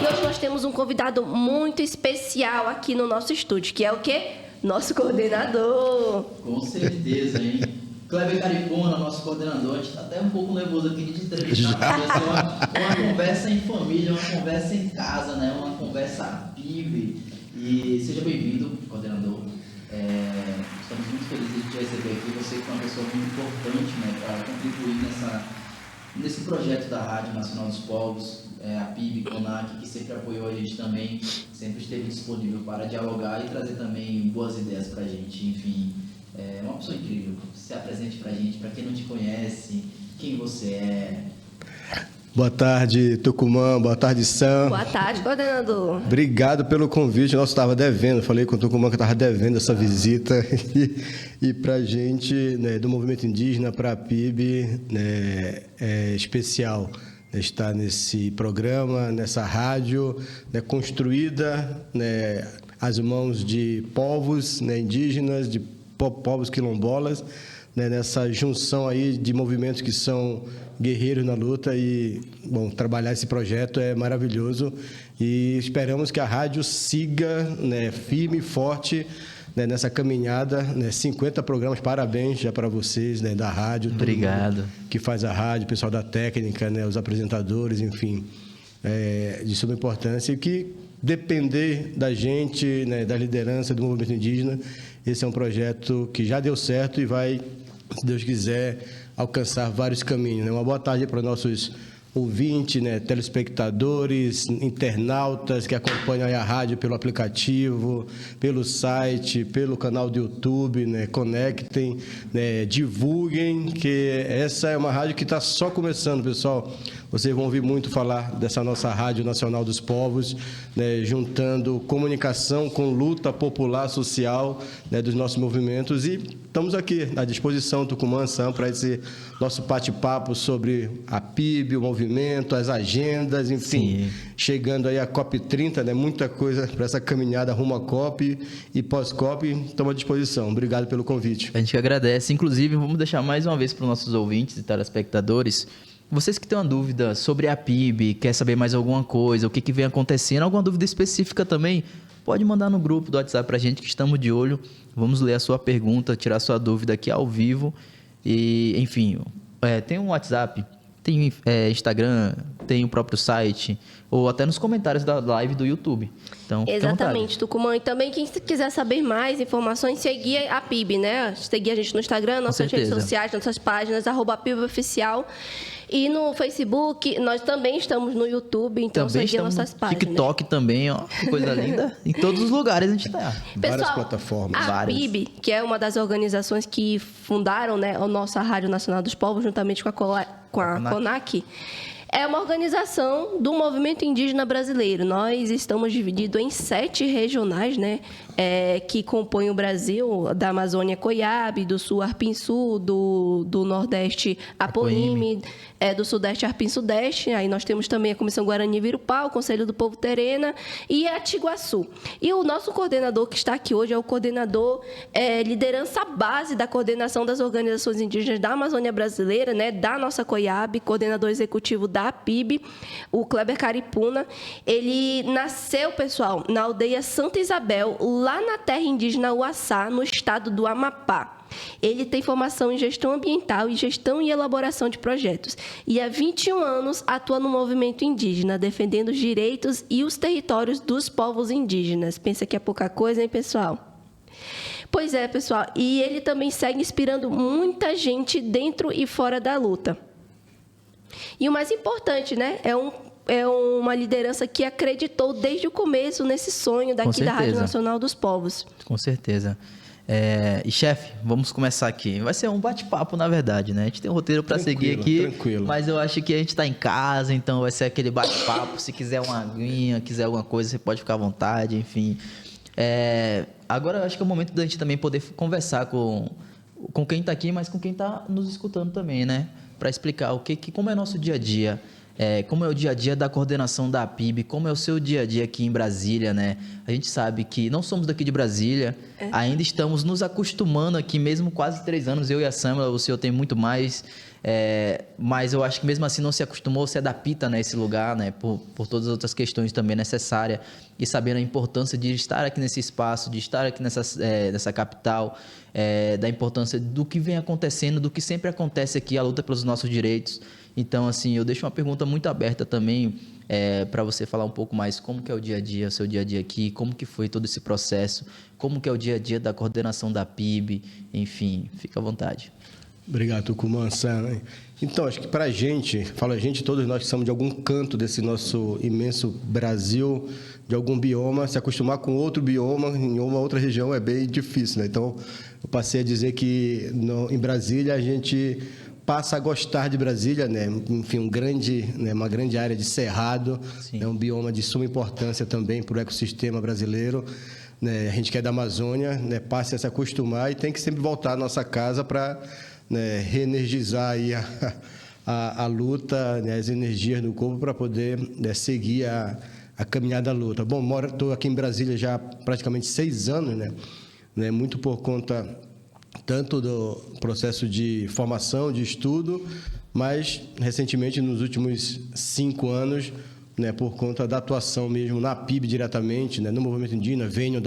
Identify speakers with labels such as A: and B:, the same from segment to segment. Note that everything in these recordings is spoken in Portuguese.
A: hoje nós temos um convidado muito especial aqui no nosso estúdio, que é o quê? Nosso coordenador.
B: Com certeza, hein? Kleber Caripuna, nosso coordenador, a gente está até um pouco nervoso aqui de entrevistar, vai ser uma conversa em família, uma conversa em casa, né? Uma conversa PIB. E seja bem-vindo, coordenador. Estamos muito felizes de te receber aqui. Você que é uma pessoa muito importante, né, para contribuir nesse projeto da Rádio Nacional dos Povos, a PIB, CONAC, que sempre apoiou a gente também, sempre esteve disponível para dialogar e trazer também boas ideias para a gente. Enfim, é uma pessoa incrível. Se apresente para a gente, para quem não te conhece, quem você é.
C: Boa tarde, Tucumã. Boa tarde, Sam.
A: Boa tarde, coordenador.
C: Obrigado pelo convite. Nossa, estava devendo. Falei com o Tucumã que estava devendo essa visita. E para a gente, né, do movimento indígena, para a PIB, né, é especial, né, estar nesse programa, nessa rádio, né, construída, né, às mãos de povos, né, indígenas, de povos quilombolas, né, nessa junção aí de movimentos que são guerreiros na luta. E, bom, trabalhar esse projeto é maravilhoso e esperamos que a rádio siga, né, firme e forte, né, nessa caminhada, né, 50 programas, parabéns já para vocês, né, da rádio.
D: Obrigado.
C: Que faz a rádio, o pessoal da técnica, né, os apresentadores, enfim, de suma importância, e que depender da gente, né, da liderança do movimento indígena, esse é um projeto que já deu certo e vai, se Deus quiser, alcançar vários caminhos, né? Uma boa tarde para nossos ouvintes, né, telespectadores, internautas que acompanham a rádio pelo aplicativo, pelo site, pelo canal do YouTube, né, conectem, né, divulguem, que essa é uma rádio que está só começando, pessoal. Vocês vão ouvir muito falar dessa nossa Rádio Nacional dos Povos, né, juntando comunicação com luta popular, social, né, dos nossos movimentos. E estamos aqui à disposição, Tucumã, Sam, para esse nosso bate-papo sobre a PIB, o movimento, as agendas, enfim. Sim. Chegando aí a COP30, né, muita coisa para essa caminhada rumo à COP e pós-COP. Estamos à disposição. Obrigado pelo convite.
D: A gente que agradece. Inclusive, vamos deixar mais uma vez para os nossos ouvintes e telespectadores. Vocês que têm uma dúvida sobre a PIB, quer saber mais alguma coisa, o que vem acontecendo, alguma dúvida específica também, pode mandar no grupo do WhatsApp para a gente, que estamos de olho. Vamos ler a sua pergunta, tirar a sua dúvida aqui ao vivo. E, enfim, tem um WhatsApp, tem Instagram, tem o próprio site, ou até nos comentários da live do YouTube. Então,
A: exatamente, Tucumã. E também quem quiser saber mais informações, seguir a PIB, né? Seguir a gente no Instagram, nossas redes sociais, nossas páginas, @PIBOficial. E no Facebook, nós também estamos no YouTube, então também seguir nossas páginas.
D: TikTok também, ó, que coisa linda. Em todos os lugares a gente está.
C: Várias plataformas.
A: A PIB, que é uma das organizações que fundaram, né, a nossa Rádio Nacional dos Povos, juntamente com a CONAC, é uma organização do movimento indígena brasileiro. Nós estamos divididos em 7 regionais, né, que compõem o Brasil, da Amazônia Coiabe, do Sul Arpim-Sul, do Nordeste Apoime, do Sudeste Arpim-Sudeste. Aí nós temos também a Comissão Guarani Virupá, o Conselho do Povo Terena e a Tiguaçu. E o nosso coordenador que está aqui hoje é o coordenador, liderança base da coordenação das organizações indígenas da Amazônia Brasileira, né, da nossa Coiabe, coordenador executivo da PIB, o Kleber Caripuna. Ele nasceu, pessoal, na aldeia Santa Isabel, lá na terra indígena Uaçá, no estado do Amapá. Ele tem formação em gestão ambiental e gestão e elaboração de projetos. E há 21 anos atua no movimento indígena, defendendo os direitos e os territórios dos povos indígenas. Pensa que é pouca coisa, hein, pessoal? Pois é, pessoal. E ele também segue inspirando muita gente dentro e fora da luta. E o mais importante, né, é uma liderança que acreditou desde o começo nesse sonho daqui da Rádio Nacional dos Povos.
D: Com certeza. E, chefe, vamos começar aqui. Vai ser um bate-papo, na verdade, né? A gente tem um roteiro para seguir aqui, tranquilo. Mas eu acho que a gente está em casa, então vai ser aquele bate-papo. Se quiser uma aguinha, quiser alguma coisa, você pode ficar à vontade, enfim. Agora, eu acho que é o momento da gente também poder conversar com quem está aqui, mas com quem está nos escutando também, né? Para explicar como é nosso dia a dia. como é o dia a dia da coordenação da PIB, como é o seu dia a dia aqui em Brasília, né? A gente sabe que não somos daqui de Brasília, ainda estamos nos acostumando aqui, mesmo quase 3 anos, eu e a Samela, o senhor tem muito mais, mas eu acho que mesmo assim não se acostumou, se adapta nesse lugar, né? Por todas as outras questões também necessárias, e sabendo a importância de estar aqui nesse espaço, de estar aqui nessa capital, da importância do que vem acontecendo, do que sempre acontece aqui, a luta pelos nossos direitos. Então, assim, eu deixo uma pergunta muito aberta também para você falar um pouco mais como que é o dia a dia, o seu dia a dia aqui, como que foi todo esse processo, como que é o dia a dia da coordenação da PIB, enfim, fica à vontade.
C: Obrigado, Tucumã. Então, acho que para a gente, todos nós que somos de algum canto desse nosso imenso Brasil, de algum bioma, se acostumar com outro bioma em uma outra região é bem difícil, né? Então, eu passei a dizer que em Brasília a gente passa a gostar de Brasília, né? Enfim, uma grande área de cerrado, é um bioma de suma importância também para o ecossistema brasileiro. Né? A gente que é da Amazônia, né? Passa a se acostumar e tem que sempre voltar à nossa casa para, né, reenergizar aí a luta, né, as energias do corpo para poder, né, seguir a caminhada da luta. Bom, estou aqui em Brasília já há praticamente 6 anos, né, muito por conta tanto do processo de formação, de estudo, mas recentemente, nos últimos 5 anos, né, por conta da atuação mesmo na PIB diretamente, né, no movimento indígena, venho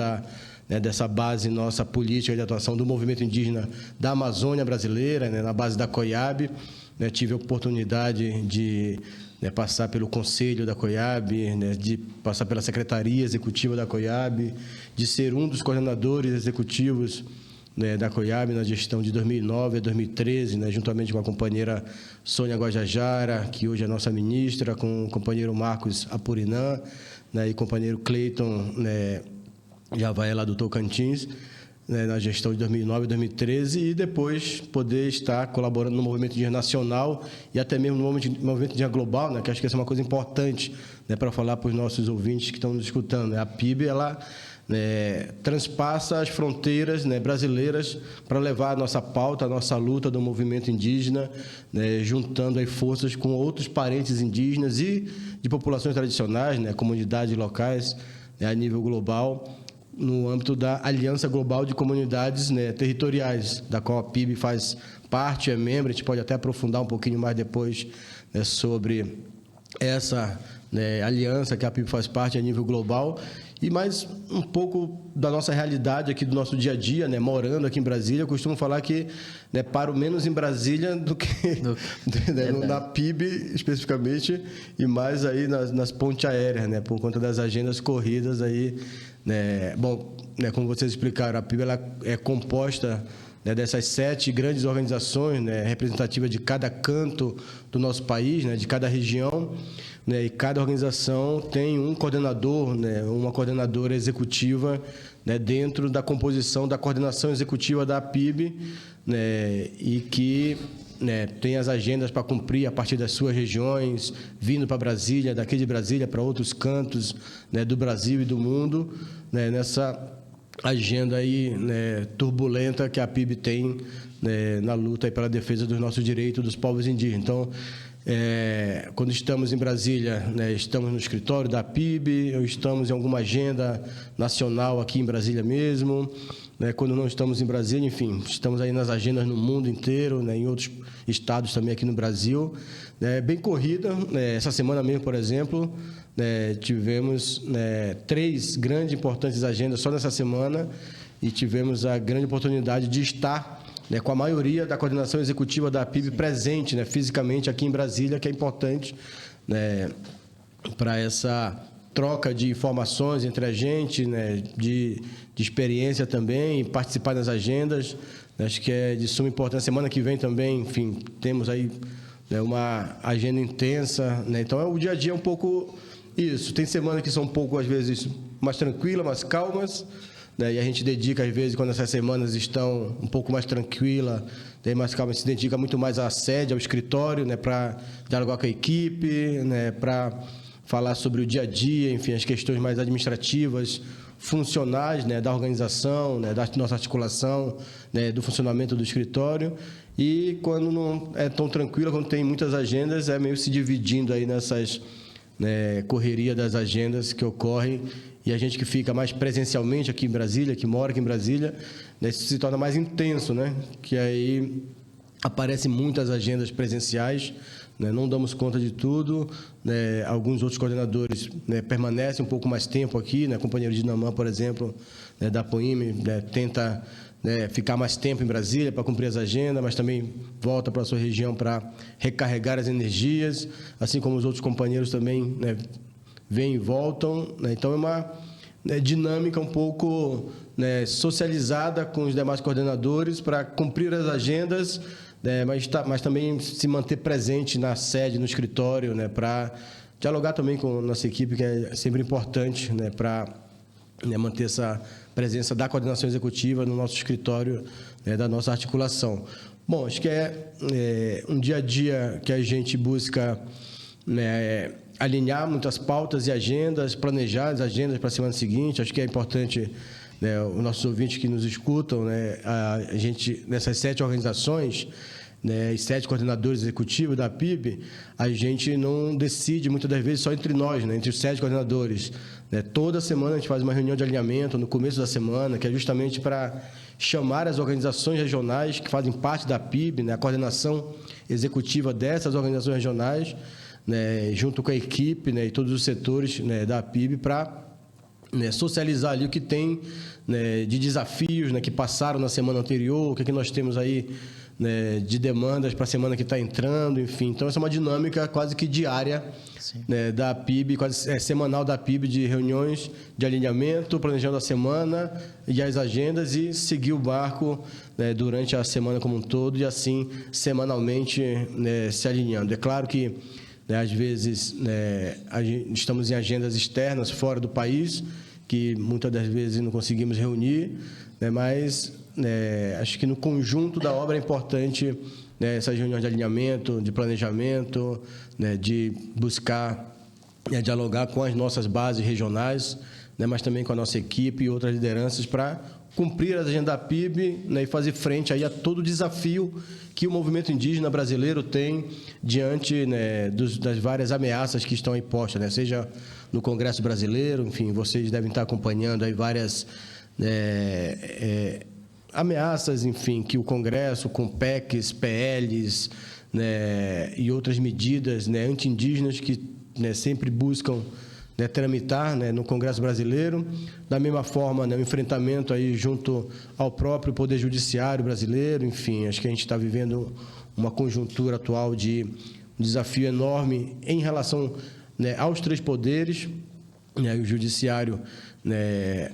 C: dessa base nossa política de atuação do movimento indígena da Amazônia brasileira, né, na base da COIAB, né, tive a oportunidade de, né, passar pelo Conselho da COIAB, né, de passar pela Secretaria Executiva da COIAB, de ser um dos coordenadores executivos, né, da COIAB na gestão de 2009 a 2013, né, juntamente com a companheira Sônia Guajajara, que hoje é nossa ministra, com o companheiro Marcos Apurinã, né, e o companheiro Cleiton, né, já vai lá do Tocantins, né, na gestão de 2009 e 2013, e depois poder estar colaborando no movimento indígena nacional e até mesmo no movimento indígena global, né, que acho que essa é uma coisa importante, né, para falar para os nossos ouvintes que estão nos escutando. Né? A PIB, ela, né, transpassa as fronteiras, né, brasileiras para levar a nossa pauta, a nossa luta do movimento indígena, né, juntando aí forças com outros parentes indígenas e de populações tradicionais, né, comunidades locais, né, a nível global, no âmbito da Aliança Global de Comunidades, né, Territoriais, da qual a PIB faz parte, é membro. A gente pode até aprofundar um pouquinho mais depois, né, sobre essa, né, aliança que a PIB faz parte a nível global, e mais um pouco da nossa realidade aqui, do nosso dia a dia, né, morando aqui em Brasília. Eu costumo falar que, né, paro menos em Brasília do que né, na PIB especificamente, e mais aí nas pontes aéreas, né, por conta das agendas corridas aí, né. Bom, né, como vocês explicaram, a PIB ela é composta, né, dessas 7 grandes organizações, né, representativas de cada canto do nosso país, né, de cada região, né, e cada organização tem um coordenador, né, uma coordenadora executiva, né, dentro da composição da coordenação executiva da PIB, né, e que, né, tem as agendas para cumprir a partir das suas regiões, vindo para Brasília, daqui de Brasília para outros cantos, né, do Brasil e do mundo, né, nessa agenda aí, né, turbulenta que a PIB tem, né, na luta aí pela defesa dos nossos direitos dos povos indígenas. Então, quando estamos em Brasília, né, estamos no escritório da PIB, ou estamos em alguma agenda nacional aqui em Brasília mesmo, né, quando não estamos em Brasília, enfim, estamos aí nas agendas no mundo inteiro, né, em outros estados também aqui no Brasil, né, bem corrida, né, essa semana mesmo, por exemplo, né, tivemos, né, 3 grandes e importantes agendas só nessa semana, e tivemos a grande oportunidade de estar, né, com a maioria da coordenação executiva da PIB presente, né, fisicamente aqui em Brasília, que é importante, né, para essa troca de informações entre a gente, né, de experiência também, participar das agendas. Acho que é de suma importância. Semana que vem também, enfim, temos aí, né, uma agenda intensa, né, então o dia a dia é um pouco isso. Tem semanas que são um pouco, às vezes, mais tranquilas, mais calmas, né, e a gente dedica, às vezes, quando essas semanas estão um pouco mais tranquilas, tem mais calma, se dedica muito mais à sede, ao escritório, né, para dialogar com a equipe, né, para falar sobre o dia a dia, enfim, as questões mais administrativas, funcionais, né, da organização, né, da nossa articulação, né, do funcionamento do escritório. E quando não é tão tranquilo, quando tem muitas agendas, é meio se dividindo aí nessas, né, correria das agendas que ocorrem. E a gente que fica mais presencialmente aqui em Brasília, que mora aqui em Brasília, né, isso se torna mais intenso, né? Que aí aparecem muitas agendas presenciais, né, não damos conta de tudo, né, alguns outros coordenadores, né, permanecem um pouco mais tempo aqui, né, a companheira Dinamã, por exemplo, né, da Poime, né, tenta, né, ficar mais tempo em Brasília para cumprir as agendas, mas também volta para a sua região para recarregar as energias, assim como os outros companheiros também, né, vêm e voltam, né, então é uma, né, dinâmica um pouco, né, socializada com os demais coordenadores para cumprir as agendas, mas também se manter presente na sede, no escritório, né, para dialogar também com a nossa equipe, que é sempre importante, né, para, né, manter essa presença da coordenação executiva no nosso escritório, né, da nossa articulação. Bom, acho que é um dia a dia que a gente busca, né, alinhar muitas pautas e agendas, planejar as agendas para a semana seguinte. Acho que é importante, né, os nossos ouvintes que nos escutam, né, a gente, nessas 7 organizações, né, e 7 coordenadores executivos da PIB, a gente não decide muitas das vezes só entre nós, né, entre os 7 coordenadores. Né, toda semana a gente faz uma reunião de alinhamento no começo da semana, que é justamente para chamar as organizações regionais que fazem parte da PIB, né, a coordenação executiva dessas organizações regionais, né, junto com a equipe, né, e todos os setores, né, da PIB, para, né, socializar ali o que tem, né, de desafios, né, que passaram na semana anterior, o que, é que nós temos aí, né, de demandas para a semana que está entrando, enfim. Então, essa é uma dinâmica quase que diária, né, da PIB, quase semanal da PIB, de reuniões de alinhamento, planejando a semana e as agendas e seguir o barco, né, durante a semana como um todo e assim semanalmente, né, se alinhando. É claro que, né, às vezes, né, estamos em agendas externas fora do país, que muitas das vezes não conseguimos reunir, né, mas, né, acho que no conjunto da obra é importante, né, essas reuniões de alinhamento, de planejamento, né, de buscar, né, dialogar com as nossas bases regionais, né, mas também com a nossa equipe e outras lideranças para cumprir a agenda da PIB, né, e fazer frente aí a todo o desafio que o movimento indígena brasileiro tem diante, né, das várias ameaças que estão aí postas, né, seja no Congresso Brasileiro, enfim, vocês devem estar acompanhando aí várias ameaças, enfim, que o Congresso, com PECs, PLs, né, e outras medidas, né, anti-indígenas que, né, sempre buscam, né, tramitar, né, no Congresso Brasileiro. Da mesma forma, né, o enfrentamento aí junto ao próprio Poder Judiciário brasileiro, enfim, acho que a gente está vivendo uma conjuntura atual de um desafio enorme em relação, né, aos 3 poderes, né, o Judiciário, né,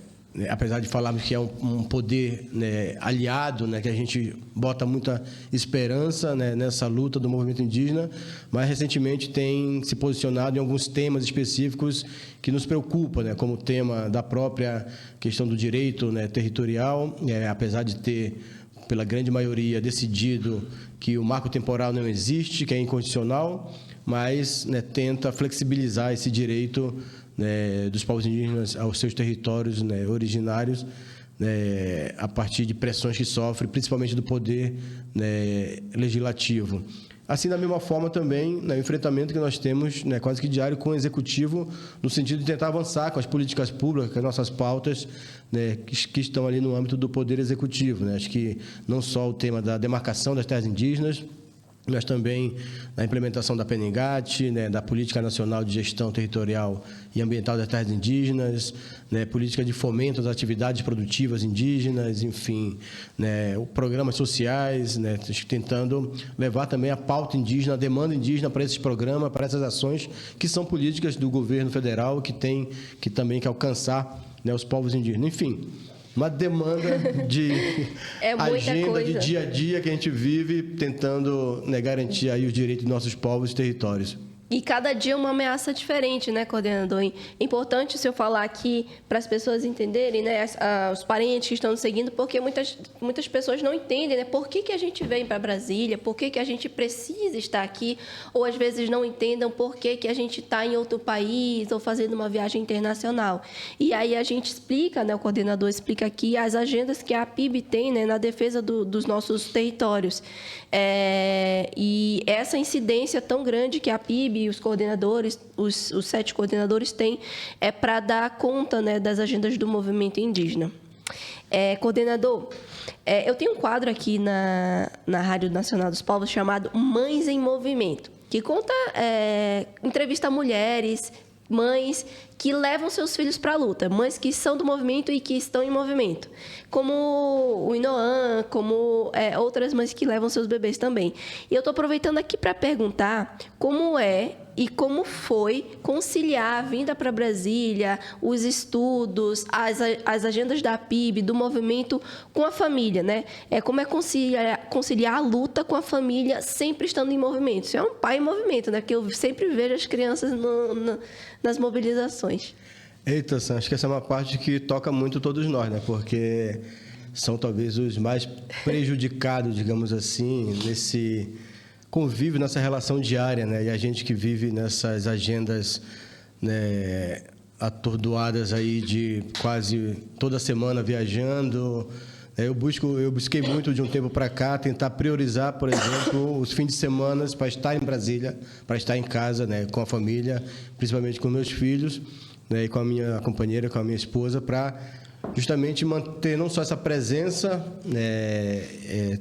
C: apesar de falarmos que é um poder, né, aliado, né, que a gente bota muita esperança, né, nessa luta do movimento indígena, mas recentemente tem se posicionado em alguns temas específicos que nos preocupam, né, como o tema da própria questão do direito, né, territorial, apesar de ter, pela grande maioria, decidido que o marco temporal não existe, que é incondicional, mas, né, tenta flexibilizar esse direito, né, dos povos indígenas aos seus territórios, né, originários, né, a partir de pressões que sofre, principalmente do poder, né, legislativo. Assim, da mesma forma também, né, o enfrentamento que nós temos, né, quase que diário com o Executivo, no sentido de tentar avançar com as políticas públicas, com as nossas pautas, né, que estão ali no âmbito do Poder Executivo. Né? Acho que não só o tema da demarcação das terras indígenas, mas também na implementação da PNGAT, né, da Política Nacional de Gestão Territorial e Ambiental das Terras Indígenas, né, política de fomento às atividades produtivas indígenas, enfim, né, programas sociais, né, tentando levar também a pauta indígena, a demanda indígena para esses programas, para essas ações, que são políticas do governo federal, que também quer alcançar, né, os povos indígenas. Enfim, uma demanda de agenda,
A: coisa.
C: de dia a dia que a gente vive tentando, né, garantir aí os direitos dos nossos povos e territórios.
A: E cada dia é uma ameaça diferente, né, coordenador? É importante o senhor falar aqui para as pessoas entenderem, né, os parentes que estão nos seguindo, porque muitas pessoas não entendem, né, por que a gente vem para Brasília, por que a gente precisa estar aqui, ou às vezes não entendam por que a gente está em outro país ou fazendo uma viagem internacional. E aí a gente explica, né, o coordenador explica aqui as agendas que a PIB tem, né, na defesa dos nossos territórios. E essa incidência tão grande que a PIB e os coordenadores, os 7 coordenadores têm, é para dar conta, né, das agendas do movimento indígena. Coordenador, eu tenho um quadro aqui na Rádio Nacional dos Povos chamado Mães em Movimento, que conta, entrevista mulheres, mães que levam seus filhos para a luta, mães que são do movimento e que estão em movimento, como o Inoan, como outras mães que levam seus bebês também. E eu estou aproveitando aqui para perguntar como é e como foi conciliar a vinda para Brasília, os estudos, as agendas da PIB, do movimento com a família, né? Como é conciliar a luta com a família sempre estando em movimento. Isso é um pai em movimento, né? Porque eu sempre vejo as crianças nas mobilizações.
C: Eita, Sam, acho que essa é uma parte que toca muito todos nós, né? Porque são talvez os mais prejudicados, digamos assim, nesse convívio, nessa relação diária, né? E a gente que vive nessas agendas, né, atordoadas aí de quase toda semana viajando. Eu busquei muito de um tempo para cá tentar priorizar, por exemplo, os fins de semana para estar em Brasília, para estar em casa, né, com a família, principalmente com meus filhos, né, e com a minha companheira, com a minha esposa, para justamente manter não só essa presença.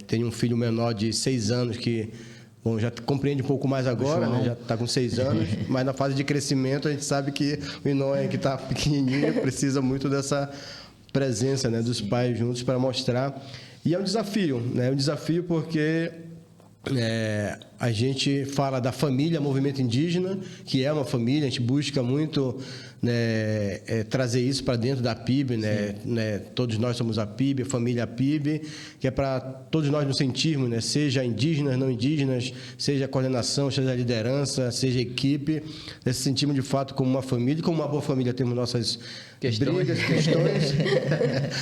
C: Tenho um filho menor de 6 anos que já compreende um pouco mais agora, né? Já está com 6 anos, mas na fase de crescimento a gente sabe que o Inoan, que está pequenininho, precisa muito dessa presença, né, dos pais juntos para mostrar. E é um desafio, né? É um desafio porque a gente fala da família, movimento indígena, que é uma família, a gente busca muito, né, trazer isso para dentro da PIB, né? Todos nós somos a PIB, a família PIB, que é para todos nós nos sentirmos, né, seja indígenas, não indígenas, seja a coordenação, seja a liderança, seja a equipe, se sentimos de fato como uma família, e como uma boa família temos nossas brigas, questões,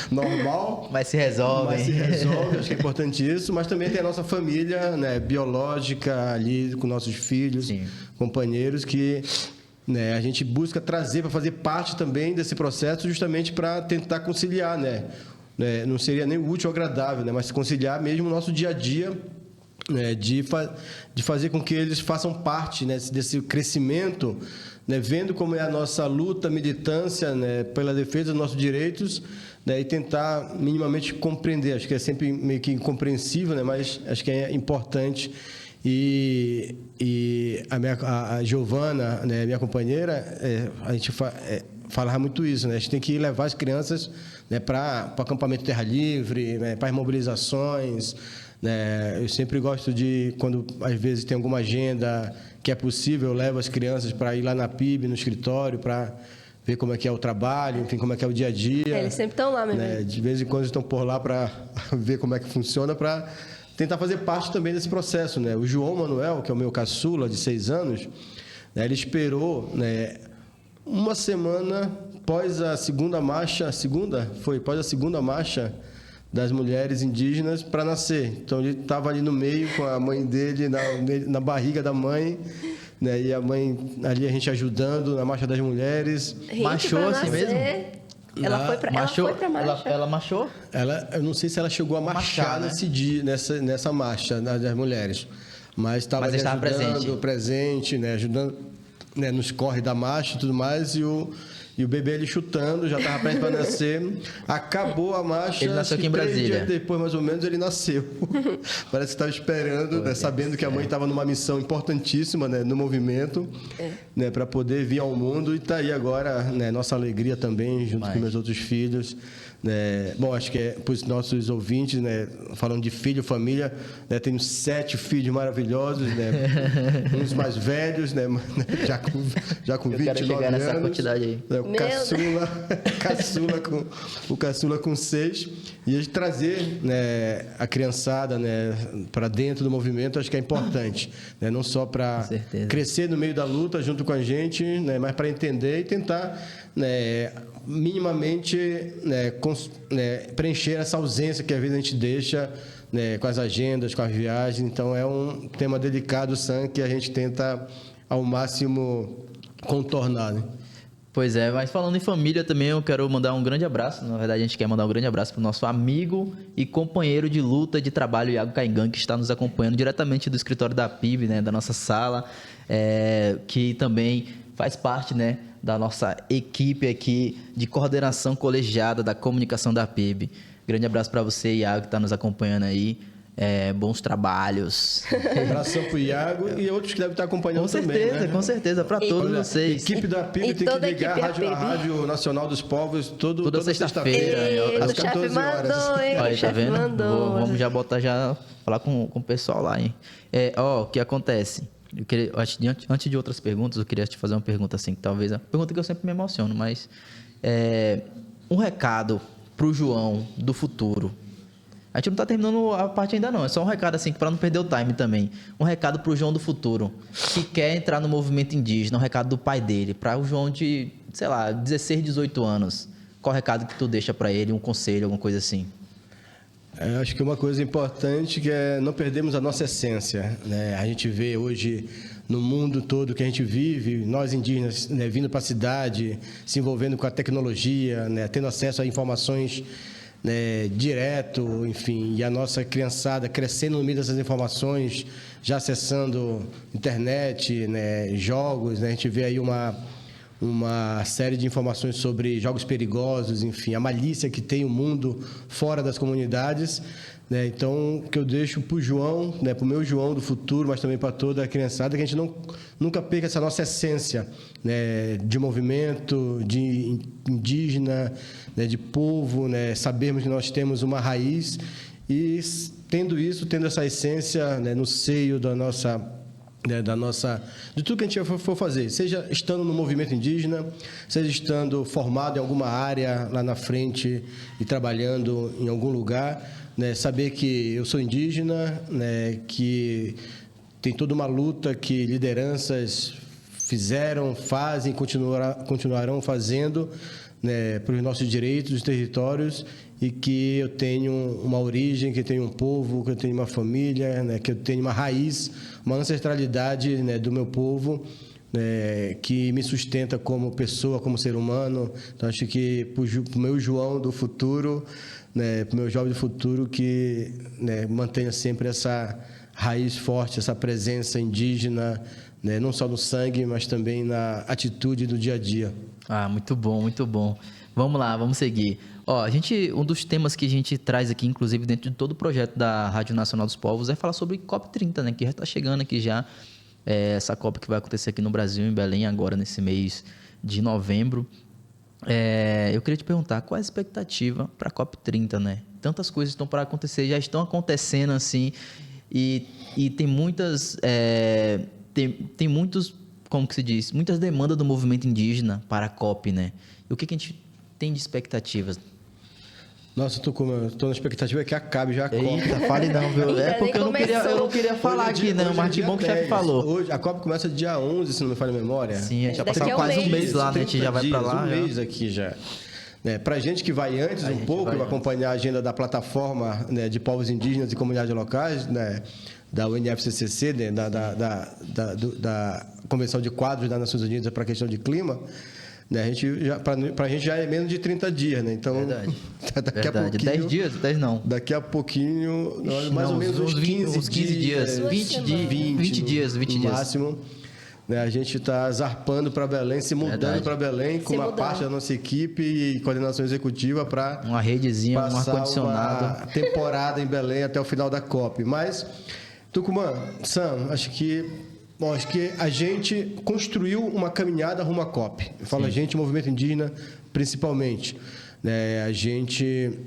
C: normal.
D: Mas se resolve.
C: Acho que é importante isso, mas também tem a nossa família, né, biológica ali, com nossos filhos, sim, companheiros, que, né, a gente busca trazer para fazer parte também desse processo, justamente para tentar conciliar, né? Não seria nem útil ou agradável, né, mas conciliar mesmo o nosso dia a dia, né, de fazer com que eles façam parte, né, desse crescimento, né, vendo como é a nossa luta, militância, né, pela defesa dos nossos direitos, né, e tentar minimamente compreender. Acho que é sempre meio que incompreensível, né, mas acho que é importante. E a Giovana, né, minha companheira, a gente falava muito isso, né? A gente tem que levar as crianças, né, para o acampamento Terra Livre, né, para as mobilizações, né? Eu sempre gosto de, quando às vezes tem alguma agenda que é possível, eu levo as crianças para ir lá na PIB, no escritório, para ver como é que é o trabalho, enfim, como é que é o dia a dia.
A: Eles sempre estão lá mesmo.
C: Né? De vez em quando estão por lá para ver como é que funciona, para tentar fazer parte também desse processo, né? O João Manuel, que é o meu caçula, de 6 anos, né, ele esperou, né, uma semana após a segunda marcha, após a segunda marcha das mulheres indígenas para nascer. Então, ele estava ali no meio com a mãe dele, na barriga da mãe, né, e a mãe ali, a gente ajudando na marcha das mulheres.
D: Marchou assim mesmo?
A: Ela foi para marcha.
D: Ela marchou?
C: Eu não sei se ela chegou a marchar, né, nesse dia, nessa marcha das mulheres, mas estava ajudando, presente, né, ajudando, né, nos corre da marcha e tudo mais, e o bebê ele chutando, já estava prestes para nascer. Acabou a marcha.
D: Ele nasceu aqui em Brasília.
C: 3 dias depois, mais ou menos, ele nasceu. Parece que estava esperando, né, sabendo que a mãe estava numa missão importantíssima, né, no movimento, né, para poder vir ao mundo. E está aí agora, né, nossa alegria também, junto com meus outros filhos. Né. Bom, acho que para os nossos ouvintes, né, falando de filho, família, né, tenho 7 filhos maravilhosos, né, uns mais velhos, né, já com 29 anos.
D: Quero chegar nessa quantidade aí.
C: Né, o caçula com 6, e a gente trazer, né, a criançada, né, para dentro do movimento, acho que é importante, né, não só para crescer no meio da luta junto com a gente, né, mas para entender e tentar, né, minimamente, né, preencher essa ausência que às vezes a gente deixa, né, com as agendas, com as viagens. Então é um tema delicado, Sam, que a gente tenta ao máximo contornar, né?
D: Pois é, mas falando em família também, eu quero mandar um grande abraço. Na verdade, a gente quer mandar um grande abraço para o nosso amigo e companheiro de luta, de trabalho, Iago Caingan, que está nos acompanhando diretamente do escritório da PIB, né, da nossa sala, que também faz parte, né, da nossa equipe aqui de coordenação colegiada da comunicação da PIB. Grande abraço para você, Iago, que está nos acompanhando aí. Bons trabalhos.
C: Um abração pro Iago e outros que devem estar acompanhando também, né?
D: Com certeza, para todos vocês.
C: A equipe da PIB tem que ligar a Rádio Nacional dos Povos toda sexta-feira,
A: às 14 horas.
D: Aí, tá vendo? Vamos já falar com o pessoal lá, hein? O que acontece? Antes de outras perguntas, eu queria te fazer uma pergunta assim, que talvez é uma pergunta que eu sempre me emociono, mas um recado pro João do futuro. A gente não está terminando a parte ainda não, é só um recado assim, para não perder o time também. Um recado para o João do futuro, que quer entrar no movimento indígena, um recado do pai dele, para o João de, sei lá, 16, 18 anos. Qual o recado que tu deixa para ele, um conselho, alguma coisa assim?
C: Acho que uma coisa importante que é não perdermos a nossa essência, né? A gente vê hoje no mundo todo que a gente vive, nós indígenas, né, vindo para a cidade, se envolvendo com a tecnologia, né, tendo acesso a informações, né, direto, enfim, e a nossa criançada crescendo no meio dessas informações, já acessando internet, né, jogos, né, a gente vê aí uma série de informações sobre jogos perigosos, enfim, a malícia que tem o mundo fora das comunidades, né? Então, o que eu deixo para o João, né, para o meu João do futuro, mas também para toda a criançada, que a gente nunca perca essa nossa essência, né, de movimento, de indígena, né, de povo, né, sabermos que nós temos uma raiz e tendo essa essência, né, no seio de tudo que a gente for fazer, seja estando no movimento indígena, seja estando formado em alguma área lá na frente e trabalhando em algum lugar, né, saber que eu sou indígena, né, que tem toda uma luta que lideranças fizeram, fazem, continuarão fazendo, né, para os nossos direitos, os territórios, e que eu tenho uma origem, que eu tenho um povo, que eu tenho uma família, né, que eu tenho uma raiz, uma ancestralidade, né, do meu povo, né, que me sustenta como pessoa, como ser humano. Então, acho que para o meu João do futuro, né, para o meu jovem do futuro, que, né, mantenha sempre essa raiz forte, essa presença indígena, né, não só no sangue, mas também na atitude do dia a dia.
D: Muito bom, muito bom. Vamos lá, vamos seguir. Um dos temas que a gente traz aqui, inclusive dentro de todo o projeto da Rádio Nacional dos Povos, é falar sobre COP30, né, que já está chegando aqui já, essa COP que vai acontecer aqui no Brasil, em Belém, agora nesse mês de novembro. Eu queria te perguntar, qual é a expectativa para a COP30, né? Tantas coisas estão para acontecer, já estão acontecendo assim, e tem muitas... Tem muitos, como que se diz, muitas demandas do movimento indígena para a COP, né? E o que a gente tem de expectativas?
C: Nossa, tô na expectativa que acabe já a COP.
D: Eita, fale não, viu? Porque eu não queria falar aqui, não, mas que bom que o chefe falou.
C: Hoje, a COP começa dia 11, se não me falha a memória.
D: Sim, a gente já passou quase um mês lá, né? A gente já vai para lá.
C: Um mês aqui já. Né, para a gente que vai antes um pouco, vai acompanhar a agenda da plataforma, né, de povos indígenas e comunidades locais, né, da UNFCCC, né, da Convenção de Quadros das Nações Unidas para a questão de clima, né, para a gente já é menos de 30 dias, né? Então, daqui a pouquinho,
D: 10 dias? 10 não.
C: Daqui a pouquinho, mais ou menos uns 15
D: dias. 20 dias
C: no máximo. Né, a gente está zarpando para Belém, se mudando para Belém com uma parte da nossa equipe e coordenação executiva para
D: uma redezinha, um ar-condicionado.
C: Uma temporada em Belém até o final da COP. Mas, Tucumã, Sam, acho que a gente construiu uma caminhada rumo à COP. Eu falo a gente, movimento indígena, principalmente. Né, a gente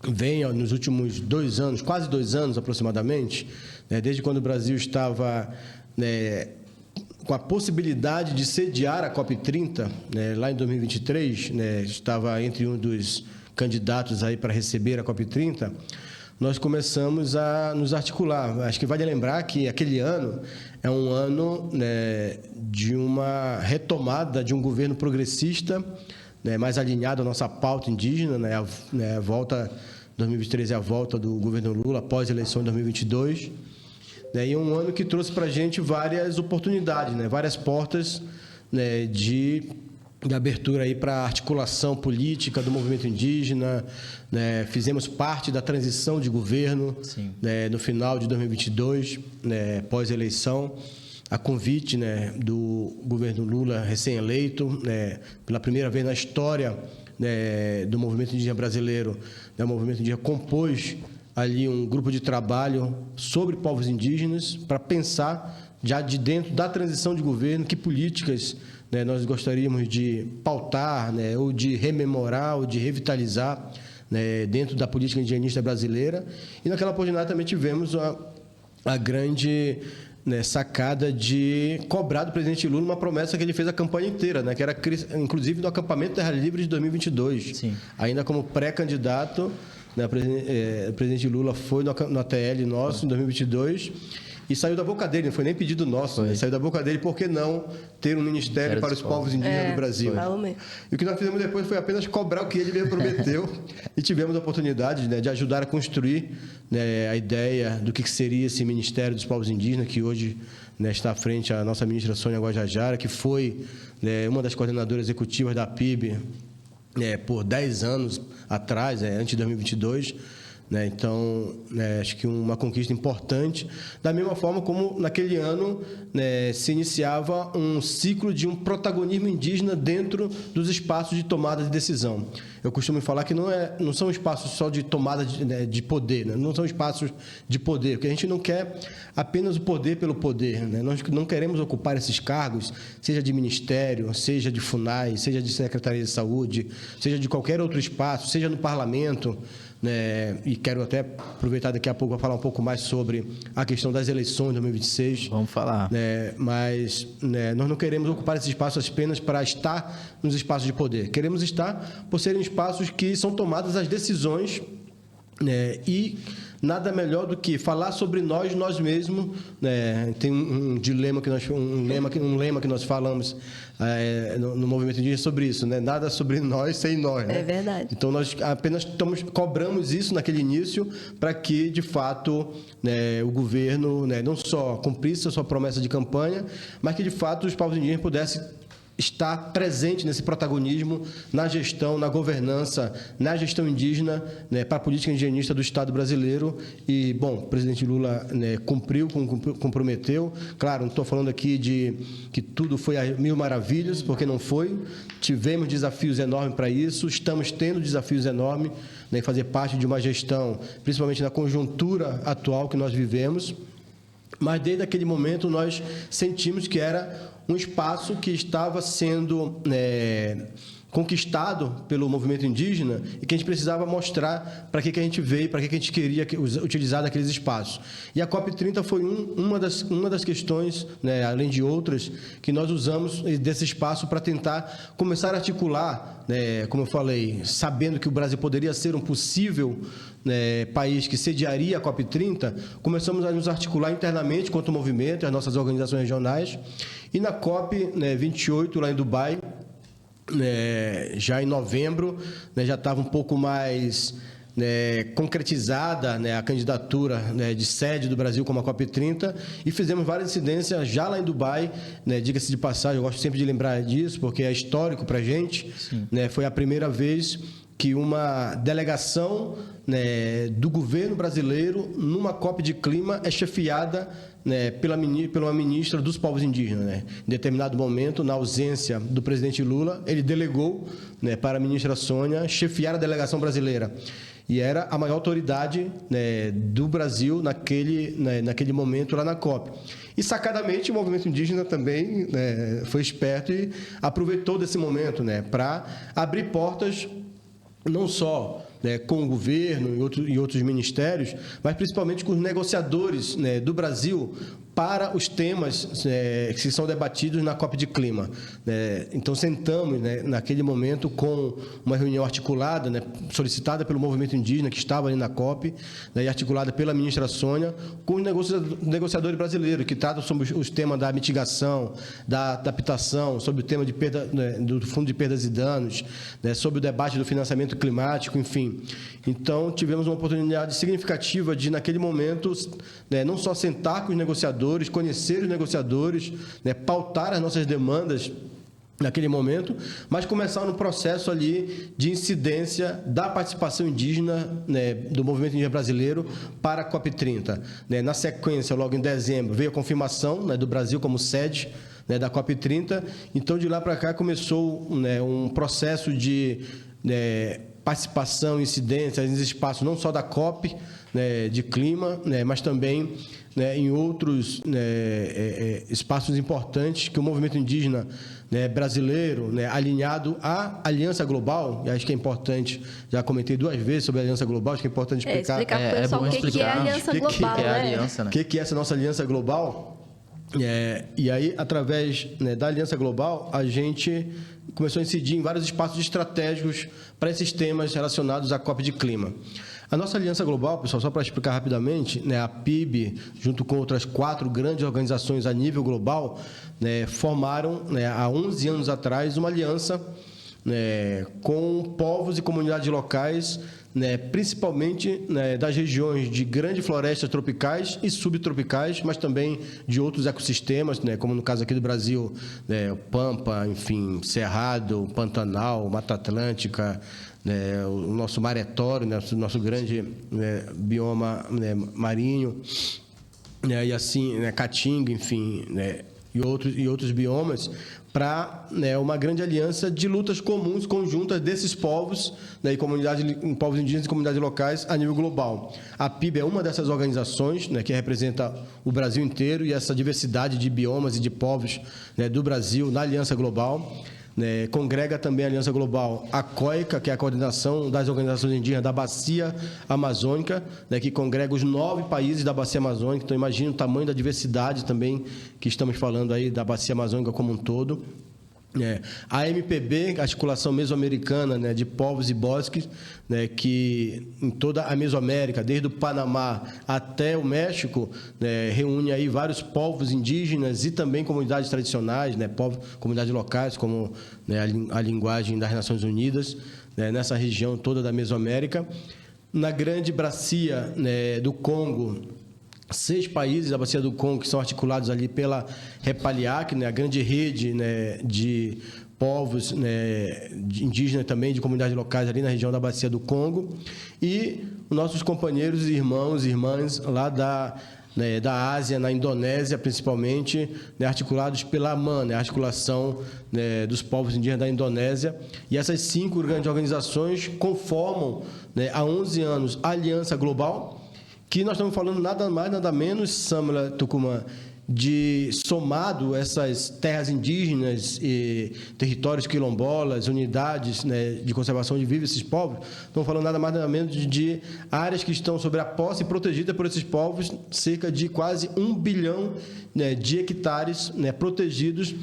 C: vem nos últimos 2 anos, quase 2 anos aproximadamente, né, desde quando o Brasil estava... né, com a possibilidade de sediar a COP30, né, lá em 2023, né, estava entre um dos candidatos aí para receber a COP30, nós começamos a nos articular. Acho que vale lembrar que aquele ano é um ano, né, de uma retomada de um governo progressista, né, mais alinhado à nossa pauta indígena, né, a volta 2023 é a volta do governo Lula após a eleição de 2022, né, e um ano que trouxe para a gente várias oportunidades, né, várias portas, né, de abertura aí para a articulação política do movimento indígena, né, fizemos parte da transição de governo, né, no final de 2022, né, pós-eleição, a convite, né, do governo Lula recém-eleito, né, pela primeira vez na história, né, do movimento indígena brasileiro, né, o movimento indígena compôs ali um grupo de trabalho sobre povos indígenas para pensar já de dentro da transição de governo que políticas, né, nós gostaríamos de pautar, né, ou de rememorar, ou de revitalizar, né, dentro da política indigenista brasileira. E naquela oportunidade também tivemos a grande, né, sacada de cobrar do presidente Lula uma promessa que ele fez a campanha inteira, né, que era inclusive do acampamento Terra Livre de 2022.
D: Sim.
C: Ainda como pré-candidato, né, o presidente Lula foi no ATL nosso em 2022 e saiu da boca dele, não foi nem pedido nosso, né? Saiu da boca dele, por que não ter um ministério para os povos indígenas do Brasil? E o que nós fizemos depois foi apenas cobrar o que ele mesmo prometeu e tivemos a oportunidade, né, de ajudar a construir, né, a ideia do que seria esse Ministério dos Povos Indígenas, que hoje, né, está à frente a nossa ministra Sônia Guajajara, que foi, né, uma das coordenadoras executivas da PIB, por 10 anos atrás, antes de 2022, né? Então, né, acho que uma conquista importante, da mesma forma como naquele ano, né, se iniciava um ciclo de um protagonismo indígena dentro dos espaços de tomada de decisão. Eu costumo falar que não são espaços só de tomada de poder, né? Não são espaços de poder, porque a gente não quer apenas o poder pelo poder, né? Nós não queremos ocupar esses cargos, seja de ministério, seja de FUNAI, seja de Secretaria de Saúde, seja de qualquer outro espaço, seja no parlamento, né, e quero até aproveitar daqui a pouco para falar um pouco mais sobre a questão das eleições de 2026.
D: Vamos falar.
C: Né, mas, né, nós não queremos ocupar esses espaços apenas para estar nos espaços de poder. Queremos estar por serem espaços que são tomadas as decisões, né, e nada melhor do que falar sobre nós mesmos, né? Tem um lema que nós falamos no movimento indígena sobre isso, né? Nada sobre nós sem nós, né?
A: É verdade.
C: Então nós apenas cobramos isso naquele início para que, de fato, né, o governo, né, não só cumprisse a sua promessa de campanha, mas que, de fato, os povos indígenas pudessem estar presente nesse protagonismo na gestão, na governança, na gestão indígena, né, para a política indigenista do Estado brasileiro. E, bom, o presidente Lula, né, comprometeu. Claro, não estou falando aqui de que tudo foi a mil maravilhas, porque não foi. Tivemos desafios enormes para isso, estamos tendo desafios enormes, né, em fazer parte de uma gestão, principalmente na conjuntura atual que nós vivemos. Mas, desde aquele momento, nós sentimos que era um espaço que estava sendo conquistado pelo movimento indígena e que a gente precisava mostrar para que a gente veio, para que a gente queria utilizar daqueles espaços. E a COP30 foi uma das questões, né, além de outras, que nós usamos desse espaço para tentar começar a articular, né, como eu falei, sabendo que o Brasil poderia ser um possível, né, país que sediaria a COP30, começamos a nos articular internamente quanto movimento, as nossas organizações regionais, e na COP, né, 28, lá em Dubai, já em novembro, né, já estava um pouco mais, né, concretizada, né, a candidatura, né, de sede do Brasil como a COP30, e fizemos várias incidências já lá em Dubai, né, diga-se de passagem, eu gosto sempre de lembrar disso, porque é histórico para a gente, né, foi a primeira vez que uma delegação, né, do governo brasileiro numa COP de clima é chefiada, né, pela uma ministra dos povos indígenas, né? Em determinado momento, na ausência do presidente Lula, ele delegou, né, para a ministra Sônia chefiar a delegação brasileira. E era a maior autoridade, né, do Brasil naquele momento lá na COP. E, sacadamente, o movimento indígena também, né, foi esperto e aproveitou desse momento, né, para abrir portas não só, né, com o governo e outros ministérios, mas principalmente com os negociadores, né, do Brasil, para os temas que são debatidos na COP de Clima. Então, sentamos, naquele momento, com uma reunião articulada, solicitada pelo movimento indígena, que estava ali na COP, e articulada pela ministra Sônia, com os negociadores brasileiros, que tratam sobre os temas da mitigação, da adaptação, sobre o tema de perda, do Fundo de Perdas e Danos, sobre o debate do financiamento climático, enfim. Então, tivemos uma oportunidade significativa de, naquele momento, não só sentar com os negociadores, conhecer os negociadores, pautar as nossas demandas naquele momento, mas começar no processo ali de incidência da participação indígena, do movimento indígena brasileiro para a COP30. Na sequência, logo em dezembro, veio a confirmação do Brasil como sede da COP30. Então, de lá para cá, começou um processo de participação e incidência em espaços não só da COP, de clima, mas também em outros espaços importantes que o movimento indígena brasileiro, alinhado à Aliança Global, e acho que é importante, já comentei 2 vezes sobre a Aliança Global, acho que é importante explicar.
A: Explicar para o pessoal o que é a Aliança Global,
D: que é a aliança,
C: O que é essa nossa Aliança Global? E aí, através da Aliança Global, a gente começou a incidir em vários espaços estratégicos para esses temas relacionados à COP de Clima. A nossa Aliança Global, pessoal, só para explicar rapidamente, a PIB, junto com outras 4 grandes organizações a nível global, formaram, há 11 anos atrás, uma aliança com povos e comunidades locais, principalmente das regiões de grandes florestas tropicais e subtropicais, mas também de outros ecossistemas, como no caso aqui do Brasil, o Pampa, enfim, Cerrado, Pantanal, Mata Atlântica, o nosso maretório, o nosso grande bioma marinho, e assim, Caatinga, enfim, e outros biomas, para uma grande aliança de lutas comuns, conjuntas desses povos, e povos indígenas e comunidades locais a nível global. A PIB é uma dessas organizações, que representa o Brasil inteiro e essa diversidade de biomas e de povos do Brasil na Aliança Global. Congrega também a Aliança Global a COICA, que é a Coordenação das Organizações Indígenas da Bacia Amazônica, que congrega os 9 países da Bacia Amazônica. Então, imagine o tamanho da diversidade também que estamos falando aí da Bacia Amazônica como um todo. A MPB, a Articulação Mesoamericana de Povos e Bosques, que em toda a Mesoamérica, desde o Panamá até o México, reúne aí vários povos indígenas e também comunidades tradicionais, comunidades locais, como a linguagem das Nações Unidas, nessa região toda da Mesoamérica. Na grande bacia do Congo, 6 países da Bacia do Congo que são articulados ali pela Repaliac, a grande rede de povos indígenas também, de comunidades locais ali na região da Bacia do Congo, e nossos companheiros, irmãos e irmãs lá da Ásia, na Indonésia principalmente, articulados pela AMAN, a Articulação dos Povos Indígenas da Indonésia. E essas 5 grandes organizações conformam, há 11 anos, a Aliança Global, que nós estamos falando nada mais, nada menos, Samla Tucumã, de somado essas terras indígenas e territórios quilombolas, unidades de conservação de vivos esses povos, estamos falando nada mais, nada menos de áreas que estão sob a posse e protegidas por esses povos, cerca de quase 1 bilhão de hectares protegidos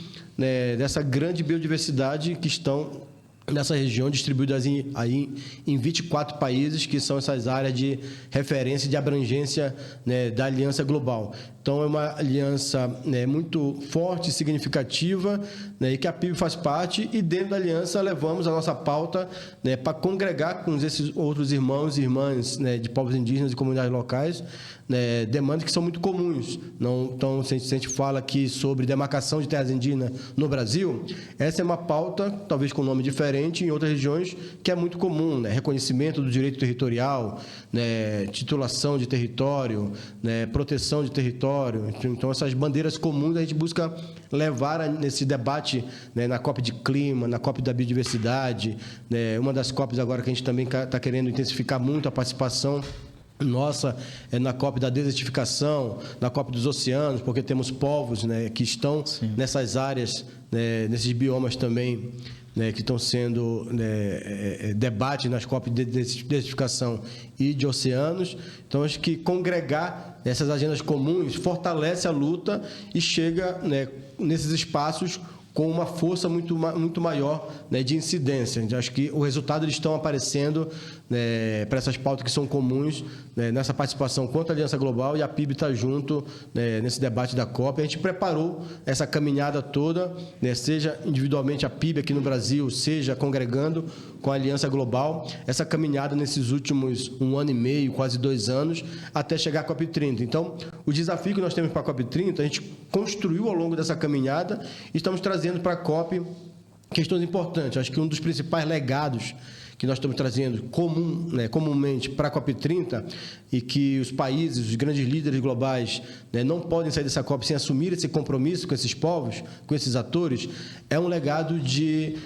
C: dessa grande biodiversidade que estão nessa região, distribuídas aí em 24 países, que são essas áreas de referência e de abrangência da Aliança Global. Então, é uma aliança muito forte e significativa, e que a PIB faz parte, e dentro da aliança levamos a nossa pauta para congregar com esses outros irmãos e irmãs de povos indígenas e comunidades locais, demandas que são muito comuns. Então, se a gente fala aqui sobre demarcação de terras indígenas no Brasil, essa é uma pauta, talvez com nome diferente, em outras regiões, que é muito comum, reconhecimento do direito territorial, titulação de território, proteção de território. Então, essas bandeiras comuns a gente busca levar nesse debate na COP de Clima, na COP da Biodiversidade, uma das COPs agora que a gente também está querendo intensificar muito a participação nossa na COP da desertificação, na COP dos oceanos, porque temos povos que estão nessas áreas, nesses biomas também, que estão sendo debate nas COP de desertificação e de oceanos. Então, acho que congregar essas agendas comuns fortalece a luta e chega, né, nesses espaços com uma força muito maior, né, de incidência. Eu acho que o resultado eles estão aparecendo, né, para essas pautas que são comuns, né, nessa participação contra a Aliança Global, e a PIB está junto, né, nesse debate da COP. A gente preparou essa caminhada toda, né, seja individualmente a PIB aqui no Brasil, seja congregando com a Aliança Global, essa caminhada nesses últimos 1 ano e meio, quase 2 anos, até chegar à COP30. Então, o desafio que nós temos para a COP30, a gente construiu ao longo dessa caminhada e estamos trazendo para a COP questões importantes. Acho que um dos principais legados que nós estamos trazendo comumente para a COP30 e que os países, os grandes líderes globais, né, não podem sair dessa COP sem assumir esse compromisso com esses povos, com esses atores, é um legado de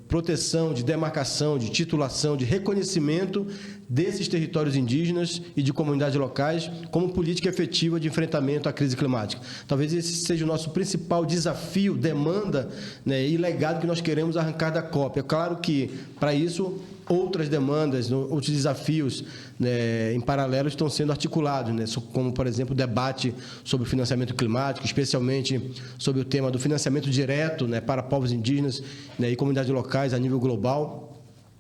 C: proteção, de demarcação, de titulação, de reconhecimento desses territórios indígenas e de comunidades locais como política efetiva de enfrentamento à crise climática. Talvez esse seja o nosso principal desafio, demanda, né, e legado que nós queremos arrancar da COP. É claro que, para isso, outras demandas, outros desafios, né, em paralelo estão sendo articulados, né, como, por exemplo, o debate sobre o financiamento climático, especialmente sobre o tema do financiamento direto, né, para povos indígenas, né, e comunidades locais a nível global.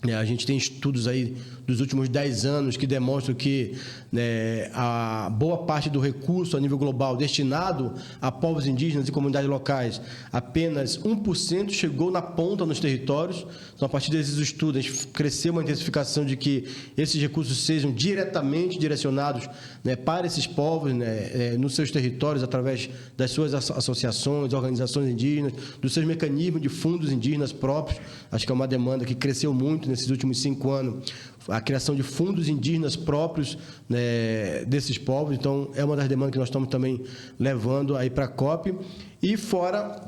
C: A gente tem estudos aí dos últimos 10 anos que demonstram que, né, a boa parte do recurso a nível global destinado a povos indígenas e comunidades locais, apenas 1% chegou na ponta nos territórios. Então, a partir desses estudos, a gente cresceu uma intensificação de que esses recursos sejam diretamente direcionados, né, para esses povos, né, nos seus territórios, através das suas associações, organizações indígenas, dos seus mecanismos de fundos indígenas próprios. Acho que é uma demanda que cresceu muito nesses últimos 5 anos, a criação de fundos indígenas próprios, né, desses povos. Então, é uma das demandas que nós estamos também levando aí para a COP. E fora,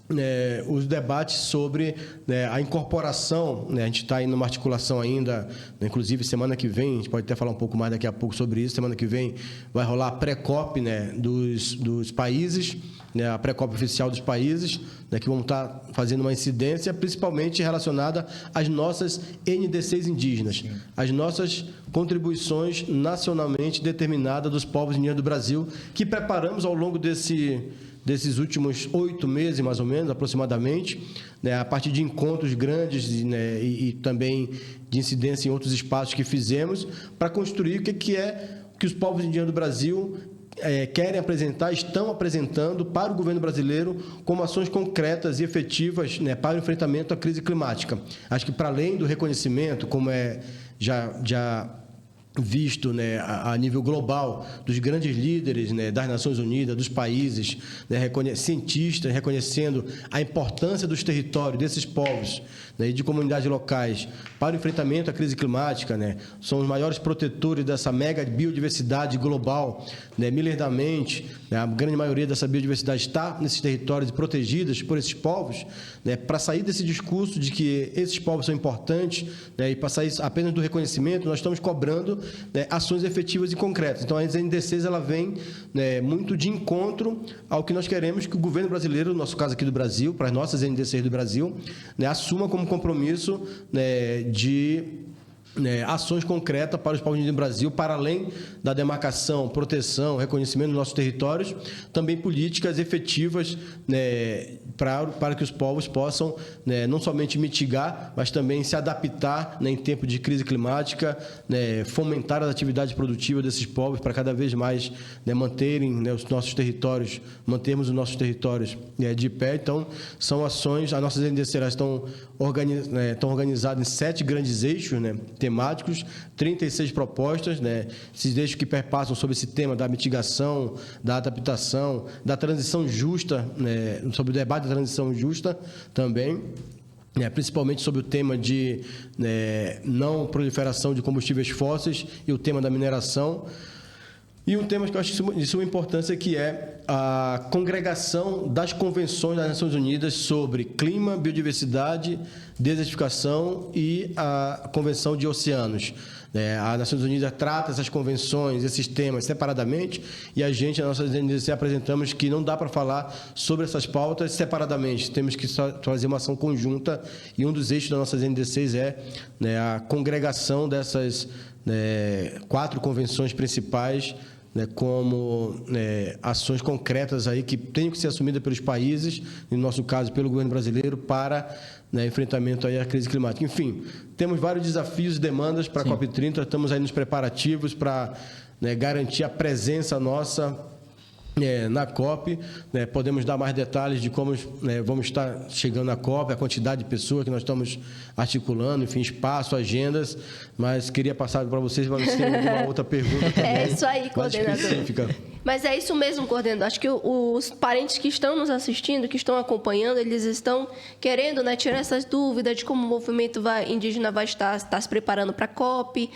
C: né, os debates sobre, né, a incorporação, né, a gente está aí numa articulação ainda, né, inclusive semana que vem, a gente pode até falar um pouco mais daqui a pouco sobre isso, semana que vem vai rolar a pré-COP, né, dos países, né, a pré-COP oficial dos países, né, que vão estar fazendo uma incidência, principalmente relacionada às nossas NDCs indígenas, sim, as nossas contribuições nacionalmente determinadas dos povos indígenas do Brasil, que preparamos ao longo desses últimos 8 meses, mais ou menos, aproximadamente, né, a partir de encontros grandes, né, e também de incidência em outros espaços que fizemos, para construir o que os povos indígenas do Brasil querem apresentar, estão apresentando para o governo brasileiro como ações concretas e efetivas, né, para o enfrentamento à crise climática. Acho que, para além do reconhecimento, como já visto, né, a nível global, dos grandes líderes, né, das Nações Unidas, dos países, né, cientistas reconhecendo a importância dos territórios, desses povos, né, e de comunidades locais para o enfrentamento à crise climática, né, são os maiores protetores dessa mega biodiversidade global, né, milenarmente, né, a grande maioria dessa biodiversidade está nesses territórios protegidos por esses povos, né, para sair desse discurso de que esses povos são importantes, né, e para sair apenas do reconhecimento, nós estamos cobrando, né, ações efetivas e concretas. Então, as NDCs, ela vem, né, muito de encontro ao que nós queremos que o governo brasileiro, no nosso caso aqui do Brasil, para as nossas NDCs do Brasil, né, assuma como compromisso, né, de, né, ações concretas para os povos indígenas do Brasil, para além da demarcação, proteção, reconhecimento dos nossos territórios, também políticas efetivas, né, para que os povos possam, né, não somente mitigar, mas também se adaptar, né, em tempo de crise climática, né, fomentar as atividades produtivas desses povos para cada vez mais, né, manterem, né, mantermos os nossos territórios, né, de pé. Então, são ações, as nossas NDCs estão organizadas em 7 grandes eixos, né, temáticos, 36 propostas, né, esses eixos que perpassam sobre esse tema da mitigação, da adaptação, da transição justa, né, sobre o debate da transição justa também, né, principalmente sobre o tema de, né, não proliferação de combustíveis fósseis e o tema da mineração. E um tema que eu acho de suma importância, que é a congregação das convenções das Nações Unidas sobre clima, biodiversidade, desertificação e a Convenção de Oceanos. As Nações Unidas trata essas convenções, esses temas separadamente, e a gente, na nossa NDC, apresentamos que não dá para falar sobre essas pautas separadamente, temos que fazer uma ação conjunta, e um dos eixos das nossas NDCs é, né, a congregação dessas, né, 4 convenções principais, né, como ações concretas aí que tenham que ser assumidas pelos países, no nosso caso pelo governo brasileiro, para enfrentamento aí à crise climática. Enfim, temos vários desafios e demandas para a COP30, estamos aí nos preparativos para garantir a presença nossa na COP, podemos dar mais detalhes de como vamos estar chegando na COP, a quantidade de pessoas que nós estamos articulando, enfim, espaço, agendas, mas queria passar para vocês uma outra pergunta também.
A: É isso aí, coordenador.
C: Específica.
A: Mas é isso mesmo, coordenador. Acho que os parentes que estão nos assistindo, que estão acompanhando, eles estão querendo tirar essas dúvidas de como o movimento indígena vai estar se preparando para a COP,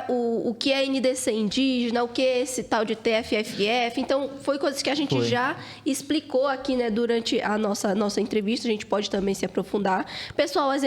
A: o que é NDC indígena, o que é esse tal de TFFF. Então, foi coisas que a gente já explicou aqui durante a nossa entrevista, a gente pode também se aprofundar. Pessoal, as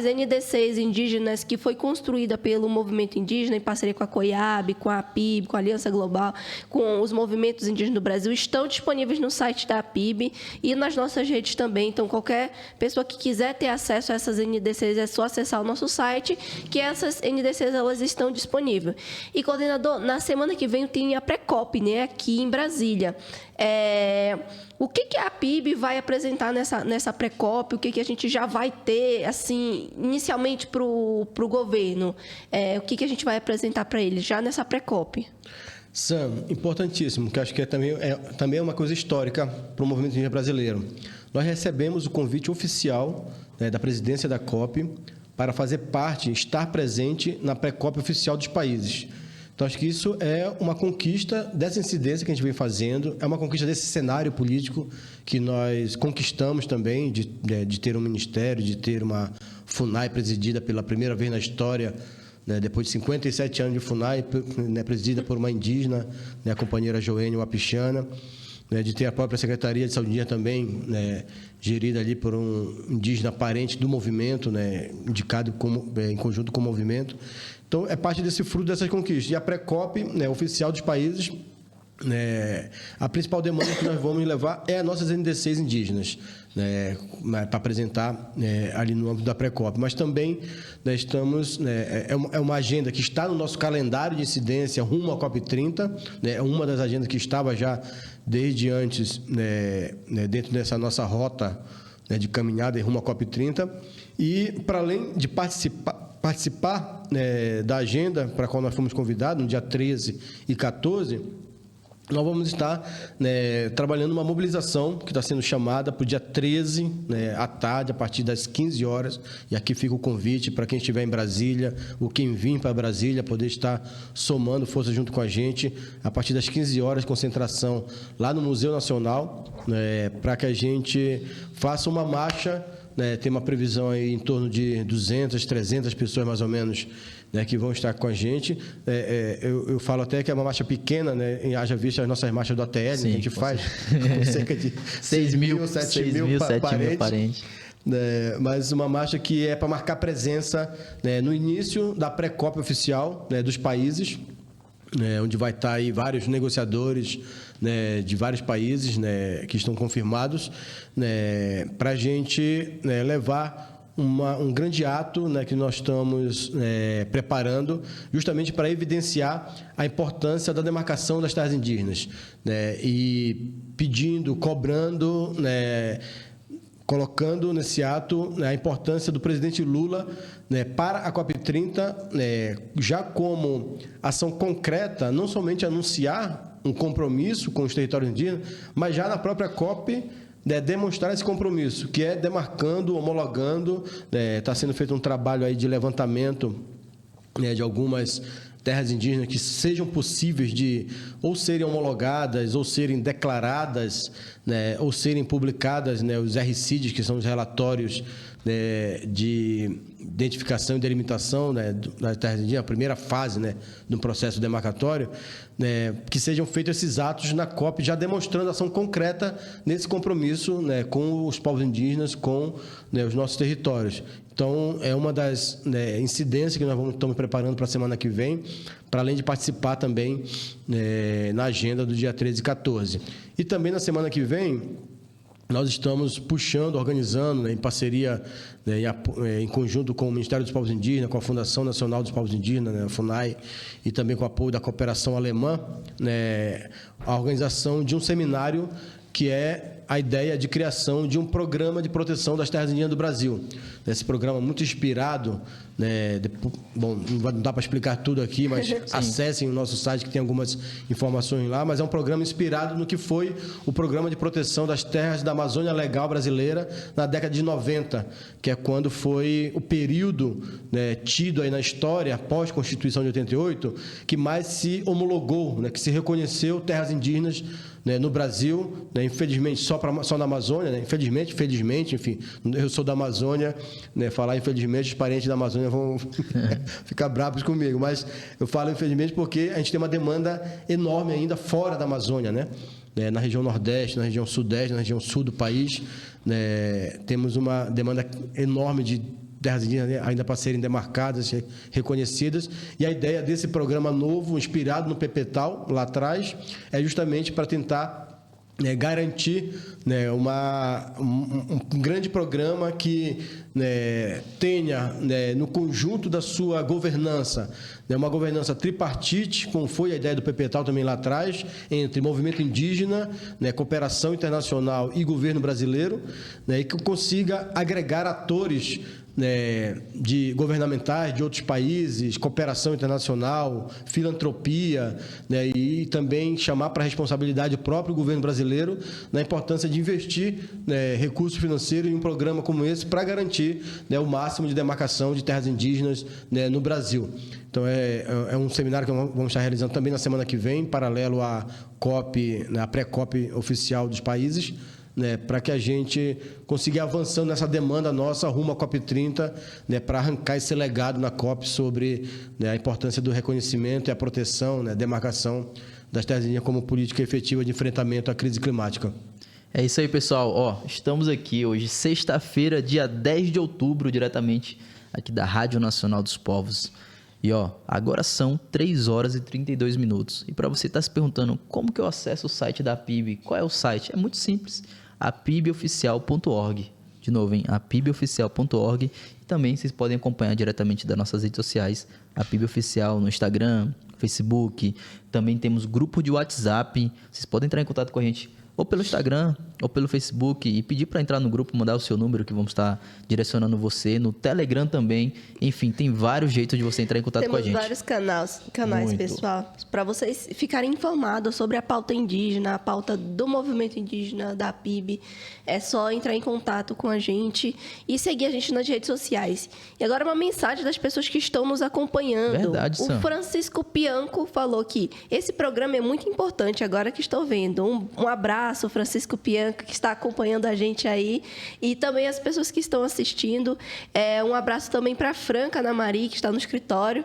A: NDCs indígenas que foi construída pelo movimento indígena em parceria com a COIAB, com a PIB, com a Aliança Global, com os movimentos indígenas do Brasil, estão disponíveis no site da PIB e nas nossas redes também. Então, qualquer pessoa que quiser ter acesso a essas NDCs, é só acessar o nosso site, que essas NDCs elas estão disponíveis. E, coordenador, na semana que vem tem a pré-COP, aqui em Brasília. O que a PIB vai apresentar nessa pré-COP? O que a gente já vai ter, assim, inicialmente para o governo? O que a gente vai apresentar para eles já nessa pré-COP?
C: Sam, importantíssimo, que acho que também é uma coisa histórica para o movimento indígena brasileiro. Nós recebemos o convite oficial da presidência da COP para fazer parte, estar presente na pré-COP oficial dos países. Então, acho que isso é uma conquista dessa incidência que a gente vem fazendo, é uma conquista desse cenário político que nós conquistamos também, de ter um ministério, de ter uma FUNAI presidida pela primeira vez na história, depois de 57 anos de FUNAI, presidida por uma indígena, a companheira Joênia Wapichana, de ter a própria Secretaria de Saúde Indígena também, gerida ali por um indígena parente do movimento, indicado em conjunto com o movimento. Então, é parte desse fruto dessas conquistas. E a pré-COP oficial dos países, a principal demanda que nós vamos levar é as nossas NDCs indígenas, para apresentar ali no âmbito da pré-COP. Mas também estamos... é uma agenda que está no nosso calendário de incidência rumo à COP30, é uma das agendas que estava já desde antes dentro dessa nossa rota de caminhada rumo à COP30. E, para além de participar da agenda para a qual nós fomos convidados, no dia 13 e 14, nós vamos estar trabalhando uma mobilização que está sendo chamada para o dia 13, à tarde, a partir das 15 horas. E aqui fica o convite para quem estiver em Brasília ou quem vir para Brasília poder estar somando força junto com a gente. A partir das 15 horas, concentração lá no Museu Nacional, para que a gente faça uma marcha. Tem uma previsão aí em torno de 200, 300 pessoas, mais ou menos, que vão estar com a gente. Eu falo até que é uma marcha pequena, haja visto as nossas marchas do ATL, que a gente faz com cerca de 6 mil, 7 mil parentes. Mas uma marcha que é para marcar presença no início da pré-COP oficial dos países, onde vai estar aí vários negociadores de vários países que estão confirmados, para a gente levar um grande ato que nós estamos preparando justamente para evidenciar a importância da demarcação das terras indígenas, e pedindo, cobrando, colocando nesse ato a importância do presidente Lula para a COP30, já como ação concreta, não somente anunciar um compromisso com os territórios indígenas, mas já na própria COP demonstrar esse compromisso, que é demarcando, homologando. Está sendo feito um trabalho aí de levantamento de algumas terras indígenas que sejam possíveis de ou serem homologadas, ou serem declaradas, ou serem publicadas, os RCIDs, que são os relatórios de identificação e delimitação das terras indígenas, a primeira fase do processo demarcatório, que sejam feitos esses atos na COP, já demonstrando ação concreta nesse compromisso com os povos indígenas, com os nossos territórios. Então, é uma das incidências que nós estamos preparando para a semana que vem, para além de participar também na agenda do dia 13 e 14. E também na semana que vem, nós estamos puxando, organizando, né, em parceria, né, em conjunto com o Ministério dos Povos Indígenas, com a Fundação Nacional dos Povos Indígenas, né, a FUNAI, e também com o apoio da cooperação alemã, né, a organização de um seminário que é a ideia de criação de um programa de proteção das terras indígenas do Brasil. Esse programa muito inspirado, né, bom, não dá para explicar tudo aqui, mas acessem o nosso site que tem algumas informações lá, mas é um programa inspirado no que foi o programa de proteção das terras da Amazônia Legal brasileira na década de 90, que é quando foi o período, né, tido aí na história, pós-Constituição de 88, que mais se homologou, né, que se reconheceu terras indígenas, né, no Brasil, né, infelizmente só na Amazônia, né, felizmente, enfim, eu sou da Amazônia, né, falar infelizmente, os parentes da Amazônia vão ficar bravos comigo, mas eu falo infelizmente porque a gente tem uma demanda enorme ainda fora da Amazônia, né, na região Nordeste, na região Sudeste, na região Sul do país, né, temos uma demanda enorme de terras indígenas ainda para serem demarcadas, reconhecidas, e a ideia desse programa novo, inspirado no PPTAL, lá atrás, é justamente para tentar, né, garantir, né, um grande programa que, né, tenha, né, no conjunto da sua governança, né, uma governança tripartite, como foi a ideia do PPTAL também lá atrás, entre movimento indígena, né, cooperação internacional e governo brasileiro, né, e que consiga agregar atores, né, de governamentais de outros países, cooperação internacional, filantropia, né, e também chamar para a responsabilidade o próprio governo brasileiro na importância de investir, né, recursos financeiros em um programa como esse para garantir, né, o máximo de demarcação de terras indígenas, né, no Brasil. Então, é um seminário que vamos estar realizando também na semana que vem, paralelo à COP, né, à pré-COP oficial dos países, né, para que a gente consiga ir avançando nessa demanda nossa rumo à COP30, né, para arrancar esse legado na COP sobre, né, a importância do reconhecimento e a proteção, né, demarcação das terras indígenas como política efetiva de enfrentamento à crise climática.
D: É isso aí, pessoal. Ó, estamos aqui hoje, sexta-feira, dia 10 de outubro, diretamente aqui da Rádio Nacional dos Povos. E ó, agora são 3 horas e 32 minutos. E para você estar se perguntando como que eu acesso o site da PIB, qual é o site? É muito simples, apiboficial.org. De novo, hein? apiboficial.org. E também vocês podem acompanhar diretamente das nossas redes sociais, a PIB Oficial no Instagram, Facebook. Também temos grupo de WhatsApp. Vocês podem entrar em contato com a gente ou pelo Instagram, ou pelo Facebook, e pedir para entrar no grupo, mandar o seu número, que vamos estar direcionando você, no Telegram também. Enfim, tem vários jeitos de você entrar em contato com a gente.
A: Temos vários canais,
D: Muito.
A: pessoal, para vocês ficarem informados sobre a pauta indígena, a pauta do movimento indígena, da PIB. É só entrar em contato com a gente e seguir a gente nas redes sociais. E agora uma mensagem das pessoas que estão nos acompanhando.
D: Verdade,
A: o
D: Sam.
A: Francisco Pianco falou que esse programa é muito importante, agora que estou vendo. Um abraço, Francisco Pianco, que está acompanhando a gente aí. E também as pessoas que estão assistindo. Um abraço também para a Franca Ana Maria, que está no escritório,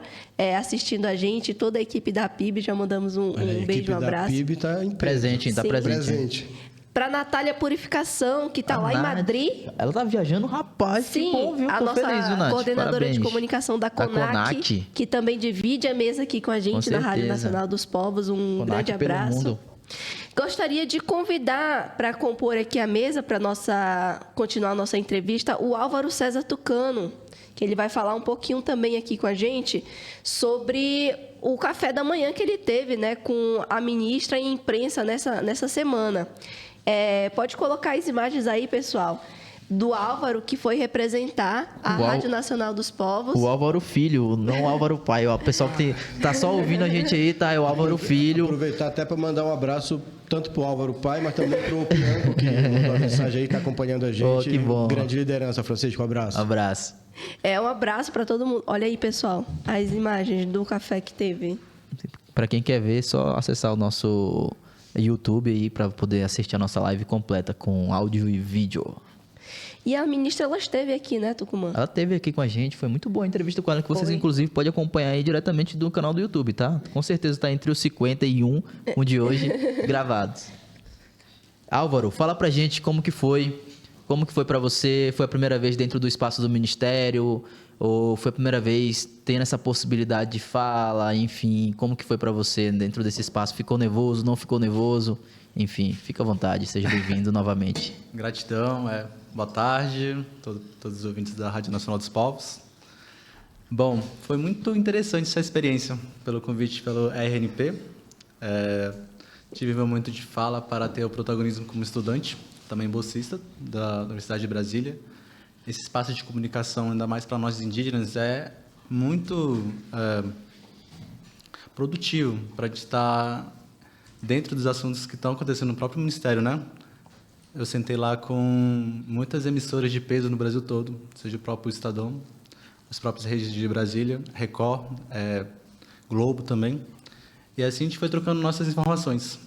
A: assistindo a gente. Toda a equipe da PIB, já mandamos um beijo, um abraço.
C: A equipe está
D: Presente, está
A: Sim.
D: presente.
A: Para a Natália Purificação, que está lá em Madrid.
D: Ela tá viajando, rapaz.
A: Sim,
D: que bom, viu?
A: a
D: Tô
A: nossa
D: feliz, viu, Nath?
A: coordenadora
D: Parabéns.
A: de comunicação da CONAC, que também divide a mesa aqui com a gente
D: Com
A: na Rádio
D: certeza.
A: Nacional dos Povos. Um
D: CONAC
A: grande
D: pelo
A: abraço.
D: mundo.
A: Gostaria de convidar para compor aqui a mesa, para continuar a nossa entrevista, o Álvaro César Tucano, que ele vai falar um pouquinho também aqui com a gente sobre o café da manhã que ele teve, né, com a ministra e a imprensa nessa semana. Pode colocar as imagens aí, pessoal, do Álvaro, que foi representar a Rádio Nacional dos Povos.
D: O Álvaro Filho, não o Álvaro Pai. O pessoal que tá só ouvindo a gente aí, tá? É o Álvaro Filho.
C: Aproveitar até para mandar um abraço tanto para o Álvaro Pai, mas também para o Pianco, que mandou a mensagem aí, está acompanhando a gente.
D: Oh, que bom.
C: Grande liderança, Francisco. Um abraço.
D: Abraço.
A: Um abraço para todo mundo. Olha aí, pessoal, as imagens do café que teve.
D: Para quem quer ver, é só acessar o nosso YouTube aí para poder assistir a nossa live completa com áudio e vídeo.
A: E a ministra, ela esteve aqui, né, Tucumã?
D: Ela esteve aqui com a gente, foi muito boa a entrevista com ela, que vocês,
A: Foi.
D: inclusive, podem acompanhar aí diretamente do canal do YouTube, tá? Com certeza está entre os 51, um de hoje, gravados. Álvaro, fala pra gente como que foi pra você, foi a primeira vez dentro do espaço do Ministério, ou foi a primeira vez tendo essa possibilidade de fala, enfim, como que foi pra você dentro desse espaço? Ficou nervoso, não ficou nervoso? Enfim, fica à vontade, seja bem-vindo novamente.
E: Gratidão, boa tarde, todos os ouvintes da Rádio Nacional dos Povos. Bom, foi muito interessante essa experiência, pelo convite pelo RNP. Tive meu momento de fala para ter o protagonismo como estudante, também bolsista da Universidade de Brasília. Esse espaço de comunicação, ainda mais para nós indígenas, é muito produtivo para a gente estar dentro dos assuntos que estão acontecendo no próprio Ministério, né? Eu sentei lá com muitas emissoras de peso no Brasil todo, seja o próprio Estadão, as próprias redes de Brasília, Record, Globo também. E assim a gente foi trocando nossas informações.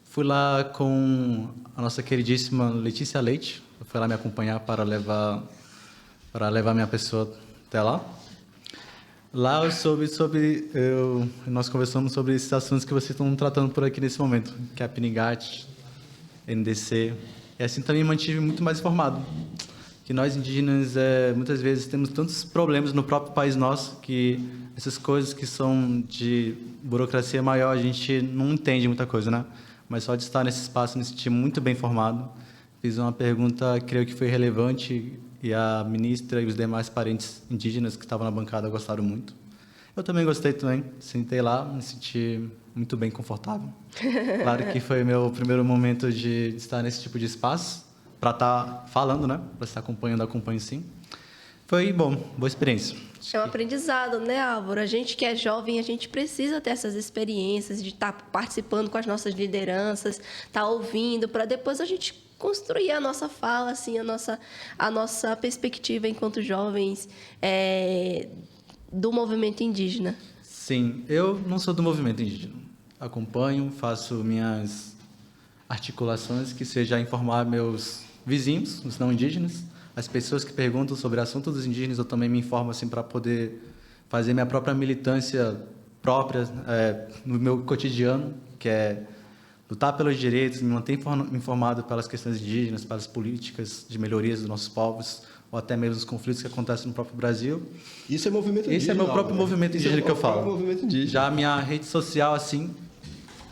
E: Fui lá com a nossa queridíssima Letícia Leite, foi lá me acompanhar para levar minha pessoa até lá. Lá nós conversamos sobre esses assuntos que vocês estão tratando por aqui nesse momento, que é a Pinigat, NDC. E assim também me mantive muito mais informado. Que nós indígenas, muitas vezes, temos tantos problemas no próprio país nosso, que essas coisas que são de burocracia maior, a gente não entende muita coisa, né? Mas só de estar nesse espaço, me senti muito bem informado. Fiz uma pergunta, creio que foi relevante, e a ministra e os demais parentes indígenas que estavam na bancada gostaram muito. Eu também gostei também, sentei lá, me senti muito bem confortável. Claro que foi meu primeiro momento de estar nesse tipo de espaço, para estar falando, né? Para estar acompanhando, acompanho sim. Foi bom, boa experiência.
A: É um aprendizado, né, Álvaro? A gente que é jovem, a gente precisa ter essas experiências de estar participando com as nossas lideranças, estar ouvindo, para depois a gente construir a nossa fala, assim, a nossa perspectiva enquanto jovens do movimento indígena.
E: Sim, eu não sou do movimento indígena. Acompanho, faço minhas articulações, que seja informar meus vizinhos, os não indígenas, as pessoas que perguntam sobre assuntos dos indígenas, eu também me informo assim para poder fazer minha própria militância própria no meu cotidiano, que é lutar pelos direitos, me manter informado pelas questões indígenas, pelas políticas de melhorias dos nossos povos, ou até mesmo os conflitos que acontecem no próprio Brasil.
C: Isso é movimento indígena.
E: Esse é meu próprio movimento indígena que eu falo.
C: Movimento indígena.
E: Já a minha rede social, assim,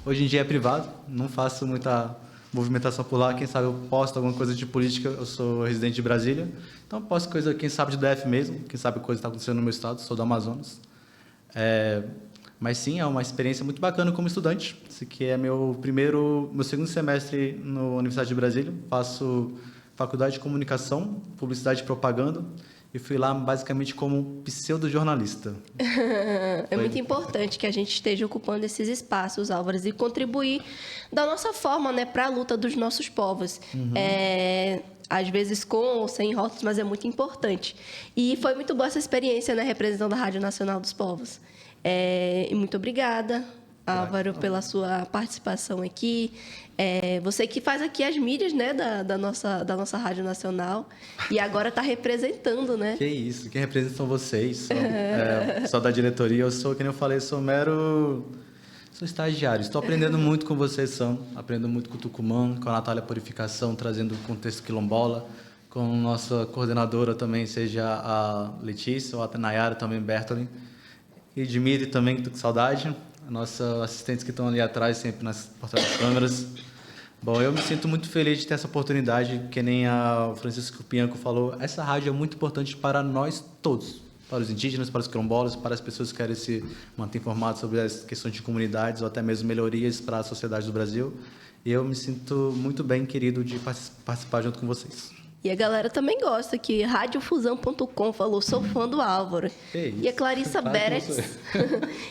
E: hoje em dia é privado, não faço muita movimentação por lá. Quem sabe eu posto alguma coisa de política, eu sou residente de Brasília, então posto coisa, quem sabe, de DF mesmo, quem sabe coisa que está acontecendo no meu estado, sou do Amazonas. Mas sim, é uma experiência muito bacana como estudante. Esse aqui é meu segundo semestre na Universidade de Brasília. Faço faculdade de comunicação, publicidade e propaganda. E fui lá basicamente como pseudo-jornalista.
A: É muito importante que a gente esteja ocupando esses espaços, Álvaro, e contribuir da nossa forma, né, para a luta dos nossos povos. Às vezes com ou sem rótulos, mas é muito importante. E foi muito boa essa experiência, né, representando a Rádio Nacional dos Povos. E muito obrigada, Álvaro, pela sua participação aqui. Você que faz aqui as mídias, né, da nossa Rádio Nacional, e agora está representando, né?
E: Que isso, quem representa são vocês. Só da diretoria, eu sou, como eu falei, sou estagiário. Estou aprendendo muito com vocês, aprendo muito com o Tucumã, com a Natália Purificação, trazendo o contexto quilombola, com nossa coordenadora também, seja a Letícia ou a Nayara, também Bertoli, e Edmir também, que estou com saudade, nossos assistentes que estão ali atrás, sempre por trás das câmeras. Bom, eu me sinto muito feliz de ter essa oportunidade, que nem o Francisco Pianco falou, essa rádio é muito importante para nós todos, para os indígenas, para os quilombolas, para as pessoas que querem se manter informados sobre as questões de comunidades ou até mesmo melhorias para a sociedade do Brasil. E eu me sinto muito bem, querido, de participar junto com vocês.
A: E a galera também gosta, que radiofusão.com falou, sou fã do Álvaro. E a Clarissa Beretz,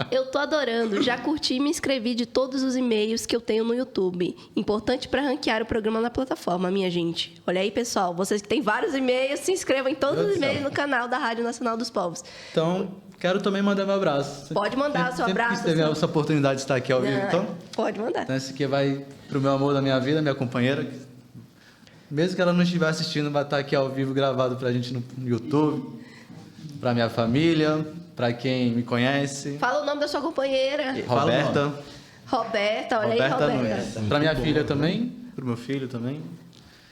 A: eu tô adorando, já curti e me inscrevi de todos os e-mails que eu tenho no YouTube. Importante para ranquear o programa na plataforma, minha gente. Olha aí, pessoal, vocês que têm vários e-mails, se inscrevam em todos os e-mails no canal da Rádio Nacional dos Povos.
E: Então, quero também mandar meu abraço.
A: Pode mandar o seu abraço.
E: Sempre teve essa oportunidade de estar aqui ao vivo, então?
A: Pode mandar.
E: Então, esse aqui vai pro meu amor da minha vida, minha companheira. Mesmo que ela não estiver assistindo, vai estar aqui ao vivo gravado pra gente no YouTube, pra minha família, pra quem me conhece.
A: Fala o nome da sua companheira.
E: Roberta.
A: Roberta, olha aí, Roberta.
E: Nunes. Pra minha filha também, pro meu filho também.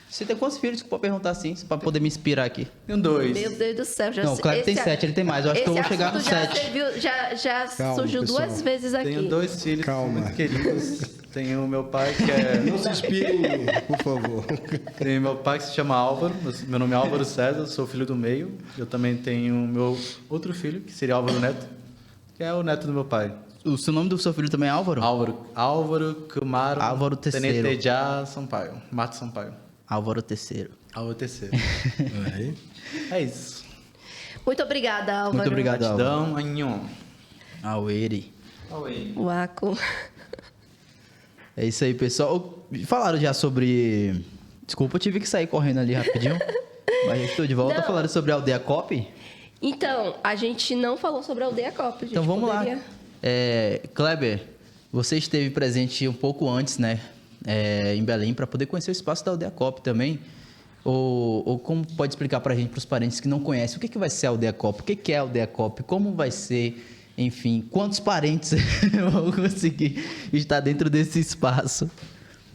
D: Você tem quantos filhos que pode perguntar assim, pra poder me inspirar aqui?
E: Tenho 2.
A: Meu Deus do céu.
D: Não, o Cleber tem 7, ele tem mais. Eu acho que eu vou chegar no 7.
A: Já
C: Calma,
A: surgiu
C: pessoal.
A: 2 vezes aqui.
E: Tenho 2 filhos muito queridos. Tenho o meu pai que é...
C: Não se inspire em mim, por favor.
E: Tenho meu pai que se chama Álvaro, meu nome é Álvaro César, sou filho do meio. Eu também tenho meu outro filho, que seria Álvaro Neto, que é o neto do meu pai.
D: O seu nome do seu filho também é Álvaro?
E: Álvaro Camaro
D: Álvaro Terceiro.
E: Tenetejá Sampaio, Mato Sampaio.
D: Álvaro Terceiro.
E: Álvaro Terceiro.
C: Aí.
E: É isso.
A: Muito obrigada, Álvaro.
D: Muito obrigado, Álvaro.
E: Gratidão, Anhon.
D: Aueri.
A: Waco.
D: É isso aí, pessoal. Falaram já sobre... Desculpa, eu tive que sair correndo ali rapidinho. Mas estou de volta.
A: Não.
D: Falaram sobre a Aldeia Cop?
A: Então, a gente não falou sobre a Aldeia Copa.
D: Então vamos lá. Kleber, você esteve presente um pouco antes, né? Em Belém, para poder conhecer o espaço da Aldeia Cop também. Ou como pode explicar para a gente, para os parentes que não conhecem, o que vai ser a Aldeia Cop? O que é a Aldeia Cop? Como vai ser? Enfim, quantos parentes vão conseguir estar dentro desse espaço?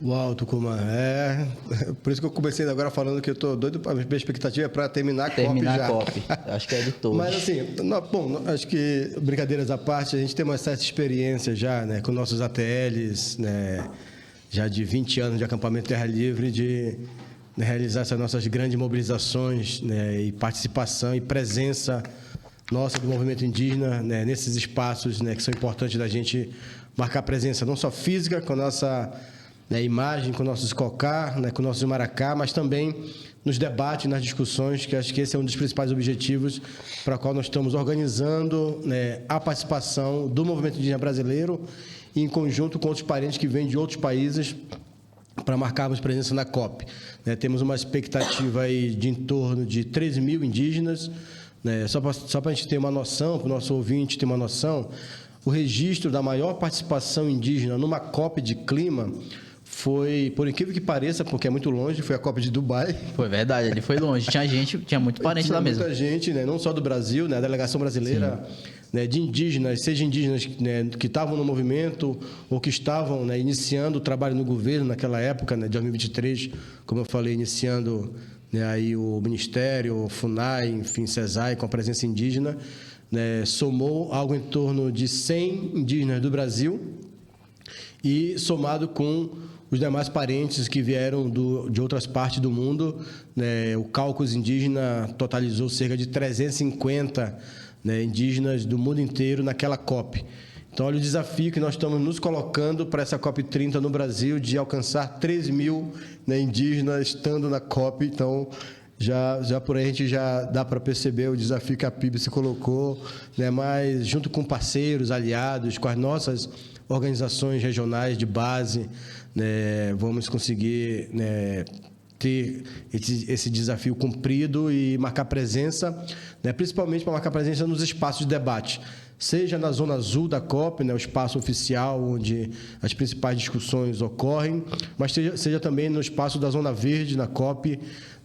C: Uau, Tucumã. Por isso que eu comecei agora falando que eu tô doido, a minha expectativa é para terminar a COP já.
D: Acho que é de todos.
C: Mas assim, acho que, brincadeiras à parte, a gente tem uma certa experiência já, né, com nossos ATLs, né, já de 20 anos de acampamento Terra Livre, de realizar essas nossas grandes mobilizações, né, e participação e presença nossa do movimento indígena, né, nesses espaços, né, que são importantes da gente marcar presença, não só física, com a nossa, né, imagem, com nossos cocar, né, com nossos maracá, mas também nos debates, nas discussões, que acho que esse é um dos principais objetivos para o qual nós estamos organizando, né, a participação do movimento indígena brasileiro em conjunto com outros parentes que vêm de outros países para marcarmos presença na COP. Né, temos uma expectativa aí de em torno de 13 mil indígenas, né, só para a gente ter uma noção, para o nosso ouvinte ter uma noção, o registro da maior participação indígena numa COP de clima foi, por incrível que pareça, porque é muito longe, foi a COP de Dubai.
D: Foi verdade, ele foi longe. Tinha muito parente lá mesmo.
C: Muita gente, né, não só do Brasil, né, a delegação brasileira, né, de indígenas, seja indígenas, né, que estavam no movimento ou que estavam, né, iniciando o trabalho no governo naquela época, né, de 2023, como eu falei, iniciando, né, aí o Ministério, o FUNAI, enfim, CESAI, com a presença indígena, né, somou algo em torno de 100 indígenas do Brasil e somado com os demais parentes que vieram de outras partes do mundo, né, o caucus indígena totalizou cerca de 350, né, indígenas do mundo inteiro naquela COP. Então, olha o desafio que nós estamos nos colocando para essa COP 30 no Brasil, de alcançar 3 mil, né, indígenas estando na COP. Então, já por aí a gente já dá para perceber o desafio que a PIB se colocou, né, mas junto com parceiros, aliados, com as nossas organizações regionais de base, né, vamos conseguir, né, ter esse desafio cumprido e marcar presença, né, principalmente para marcar presença nos espaços de debate, seja na zona azul da COP, né, o espaço oficial onde as principais discussões ocorrem, mas seja também no espaço da zona verde na COP,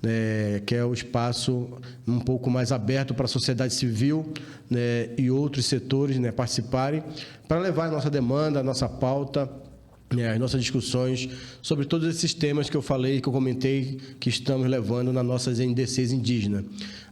C: né, que é o espaço um pouco mais aberto para a sociedade civil, né, e outros setores, né, participarem, para levar a nossa demanda, a nossa pauta, né, as nossas discussões sobre todos esses temas que eu falei, que eu comentei, que estamos levando nas nossas NDCs indígenas.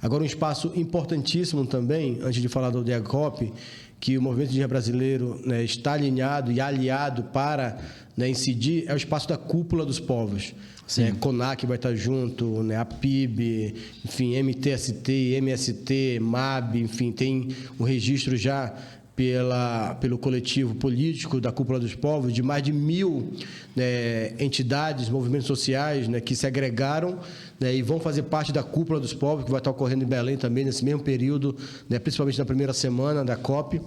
C: Agora, um espaço importantíssimo também, antes de falar do Aldeia COP, que o movimento indígena brasileiro, né, está alinhado e aliado para, né, incidir, é o espaço da cúpula dos povos. Né, CONAC vai estar junto, né, a PIB, enfim, MTST, MST, MAB, enfim, tem um registro já pelo coletivo político da Cúpula dos Povos, de mais de 1.000, né, entidades, movimentos sociais, né, que se agregaram, né, e vão fazer parte da Cúpula dos Povos, que vai estar ocorrendo em Belém também, nesse mesmo período, né, principalmente na primeira semana da COP,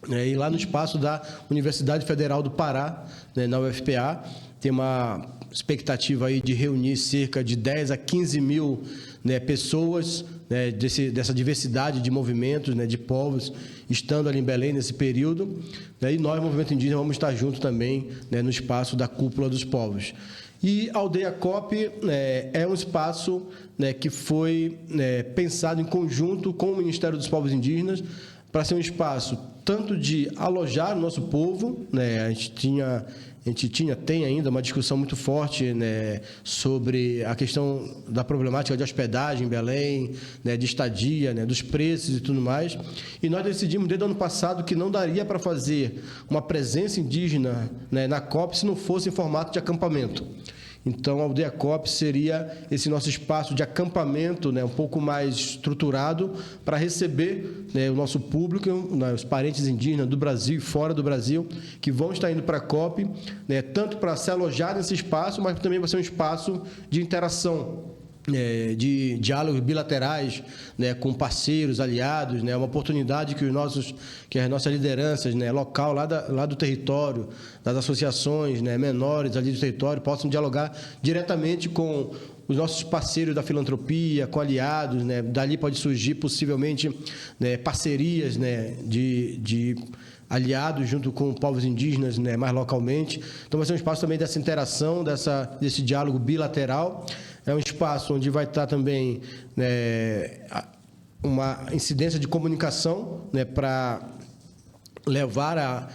C: né, e lá no espaço da Universidade Federal do Pará, né, na UFPA, tem uma expectativa aí de reunir cerca de 10 a 15 mil, né, pessoas, né, dessa diversidade de movimentos, né, de povos, estando ali em Belém nesse período, né, e nós, movimento indígena, vamos estar juntos também, né, no espaço da Cúpula dos Povos. E a Aldeia COP, né, é um espaço, né, que foi, né, pensado em conjunto com o Ministério dos Povos Indígenas para ser um espaço tanto de alojar o nosso povo, né? A gente tem ainda uma discussão muito forte, né, sobre a questão da problemática de hospedagem em Belém, né, de estadia, né, dos preços e tudo mais. E nós decidimos desde o ano passado que não daria para fazer uma presença indígena, né, na COP se não fosse em formato de acampamento. Então, a Aldeia COP seria esse nosso espaço de acampamento, né, um pouco mais estruturado para receber, né, o nosso público, né, os parentes indígenas do Brasil e fora do Brasil, que vão estar indo para a COP, né, tanto para se alojar nesse espaço, mas também vai ser um espaço de interação, de diálogos bilaterais, né, com parceiros, aliados, né, uma oportunidade que as nossas lideranças, né, local lá do território, das associações, né, menores ali do território, possam dialogar diretamente com os nossos parceiros da filantropia, com aliados, né, dali pode surgir possivelmente, né, parcerias, né, de aliados junto com povos indígenas, né, mais localmente. Então vai ser um espaço também dessa interação, desse diálogo bilateral. É um espaço onde vai estar também, né, uma incidência de comunicação, né, para levar a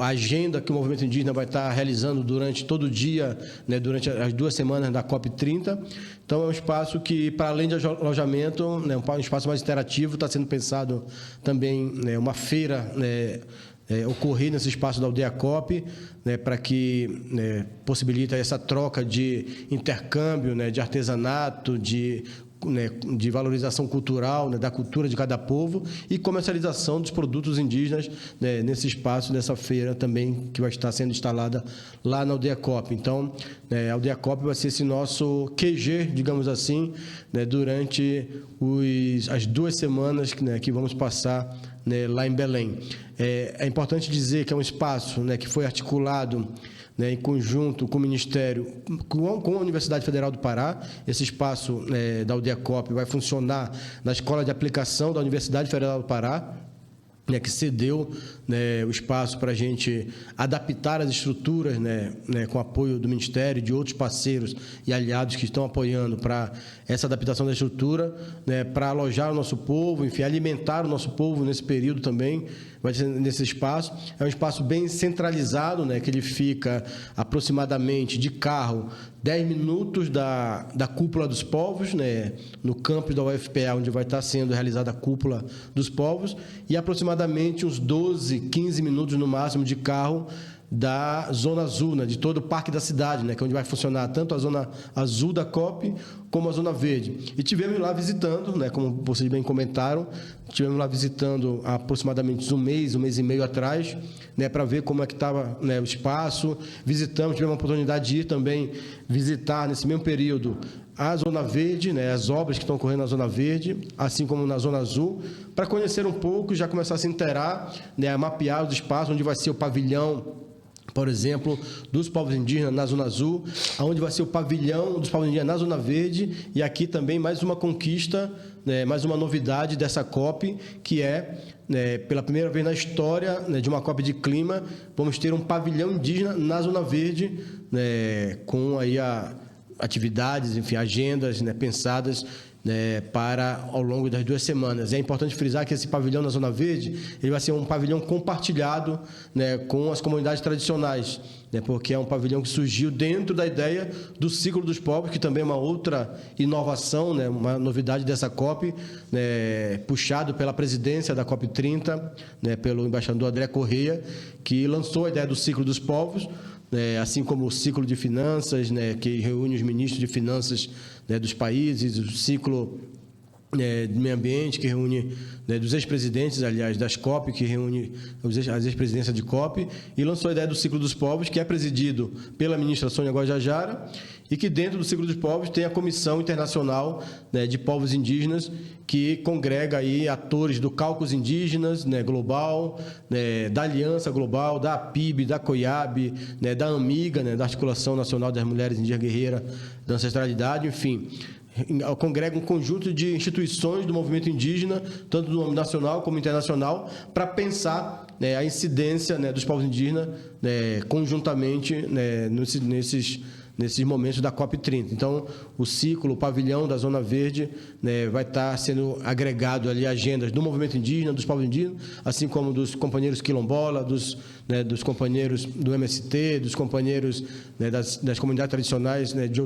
C: agenda que o movimento indígena vai estar realizando durante todo o dia, né, durante as 2 semanas da COP30. Então, é um espaço que, para além de alojamento, né, um espaço mais interativo, está sendo pensado também, né, uma feira, né, ocorrer nesse espaço da Aldeia COP, né, para que, né, possibilita essa troca de intercâmbio, né, de artesanato, de valorização cultural, né, da cultura de cada povo e comercialização dos produtos indígenas, né, nesse espaço, nessa feira também que vai estar sendo instalada lá na Aldeia COP. Então, a Aldeia COP vai ser esse nosso QG, digamos assim, né, durante as 2 semanas, né, que vamos passar, né, lá em Belém. É importante dizer que é um espaço, né, que foi articulado, né, em conjunto com o Ministério, com a Universidade Federal do Pará. Esse espaço, da Aldeia COP vai funcionar na Escola de Aplicação da Universidade Federal do Pará, né, que cedeu, né, o espaço para a gente adaptar as estruturas, né, com apoio do Ministério e de outros parceiros e aliados que estão apoiando para essa adaptação da estrutura, né, para alojar o nosso povo, enfim, alimentar o nosso povo nesse período também, vai ser nesse espaço. É um espaço bem centralizado, né, que ele fica aproximadamente de carro 10 minutos da Cúpula dos Povos, né, no campus da UFPA, onde vai estar sendo realizada a Cúpula dos Povos, e aproximadamente uns 12, 15 minutos no máximo de carro da Zona Azul, né, de todo o Parque da Cidade, né, que é onde vai funcionar tanto a Zona Azul da COP como a Zona Verde. E tivemos lá visitando, né, como vocês bem comentaram, tivemos lá visitando há aproximadamente um mês e meio atrás, né, para ver como é que estava, né, o espaço. Visitamos, tivemos a oportunidade de ir também visitar, nesse mesmo período, a Zona Verde, né, as obras que estão ocorrendo na Zona Verde, assim como na Zona Azul, para conhecer um pouco e já começar a se inteirar, né, a mapear os espaços onde vai ser o pavilhão, por exemplo, dos povos indígenas na Zona Azul, onde vai ser o pavilhão dos povos indígenas na Zona Verde, e aqui também mais uma conquista, né, mais uma novidade dessa COP, que né, pela primeira vez na história, né, de uma COP de clima, vamos ter um pavilhão indígena na Zona Verde, né, com aí atividades, enfim, agendas, né, pensadas, né, para ao longo das 2 semanas. É importante frisar que esse pavilhão na Zona Verde ele vai ser um pavilhão compartilhado, né, com as comunidades tradicionais, né, porque é um pavilhão que surgiu dentro da ideia do Ciclo dos Povos, que também é uma outra inovação, né, uma novidade dessa COP, né, puxado pela presidência da COP30, né, pelo embaixador André Correia, que lançou a ideia do Ciclo dos Povos, assim como o ciclo de finanças, né, que reúne os ministros de finanças, né, dos países, o ciclo, de meio ambiente, que reúne, né, dos ex-presidentes, aliás, das COP, que reúne as ex-presidências de COP, e lançou a ideia do Ciclo dos Povos, que é presidido pela ministra Sônia Guajajara, e que dentro do Ciclo dos Povos tem a Comissão Internacional, né, de Povos Indígenas, que congrega aí atores do Caucus Indígenas, né, global, né, da Aliança Global, da APIB, da COIAB, né, da AMIGA, né, da Articulação Nacional das Mulheres Indígenas Guerreiras da Ancestralidade, enfim, congrega um conjunto de instituições do movimento indígena, tanto no âmbito nacional como internacional, para pensar, né, a incidência, né, dos povos indígenas, né, conjuntamente, né, nesses momentos da COP30. Então, o ciclo, o pavilhão da Zona Verde, né, vai estar sendo agregado ali agendas do movimento indígena, dos povos indígenas, assim como dos companheiros quilombola, dos companheiros do MST, dos companheiros, né, das comunidades tradicionais, né, de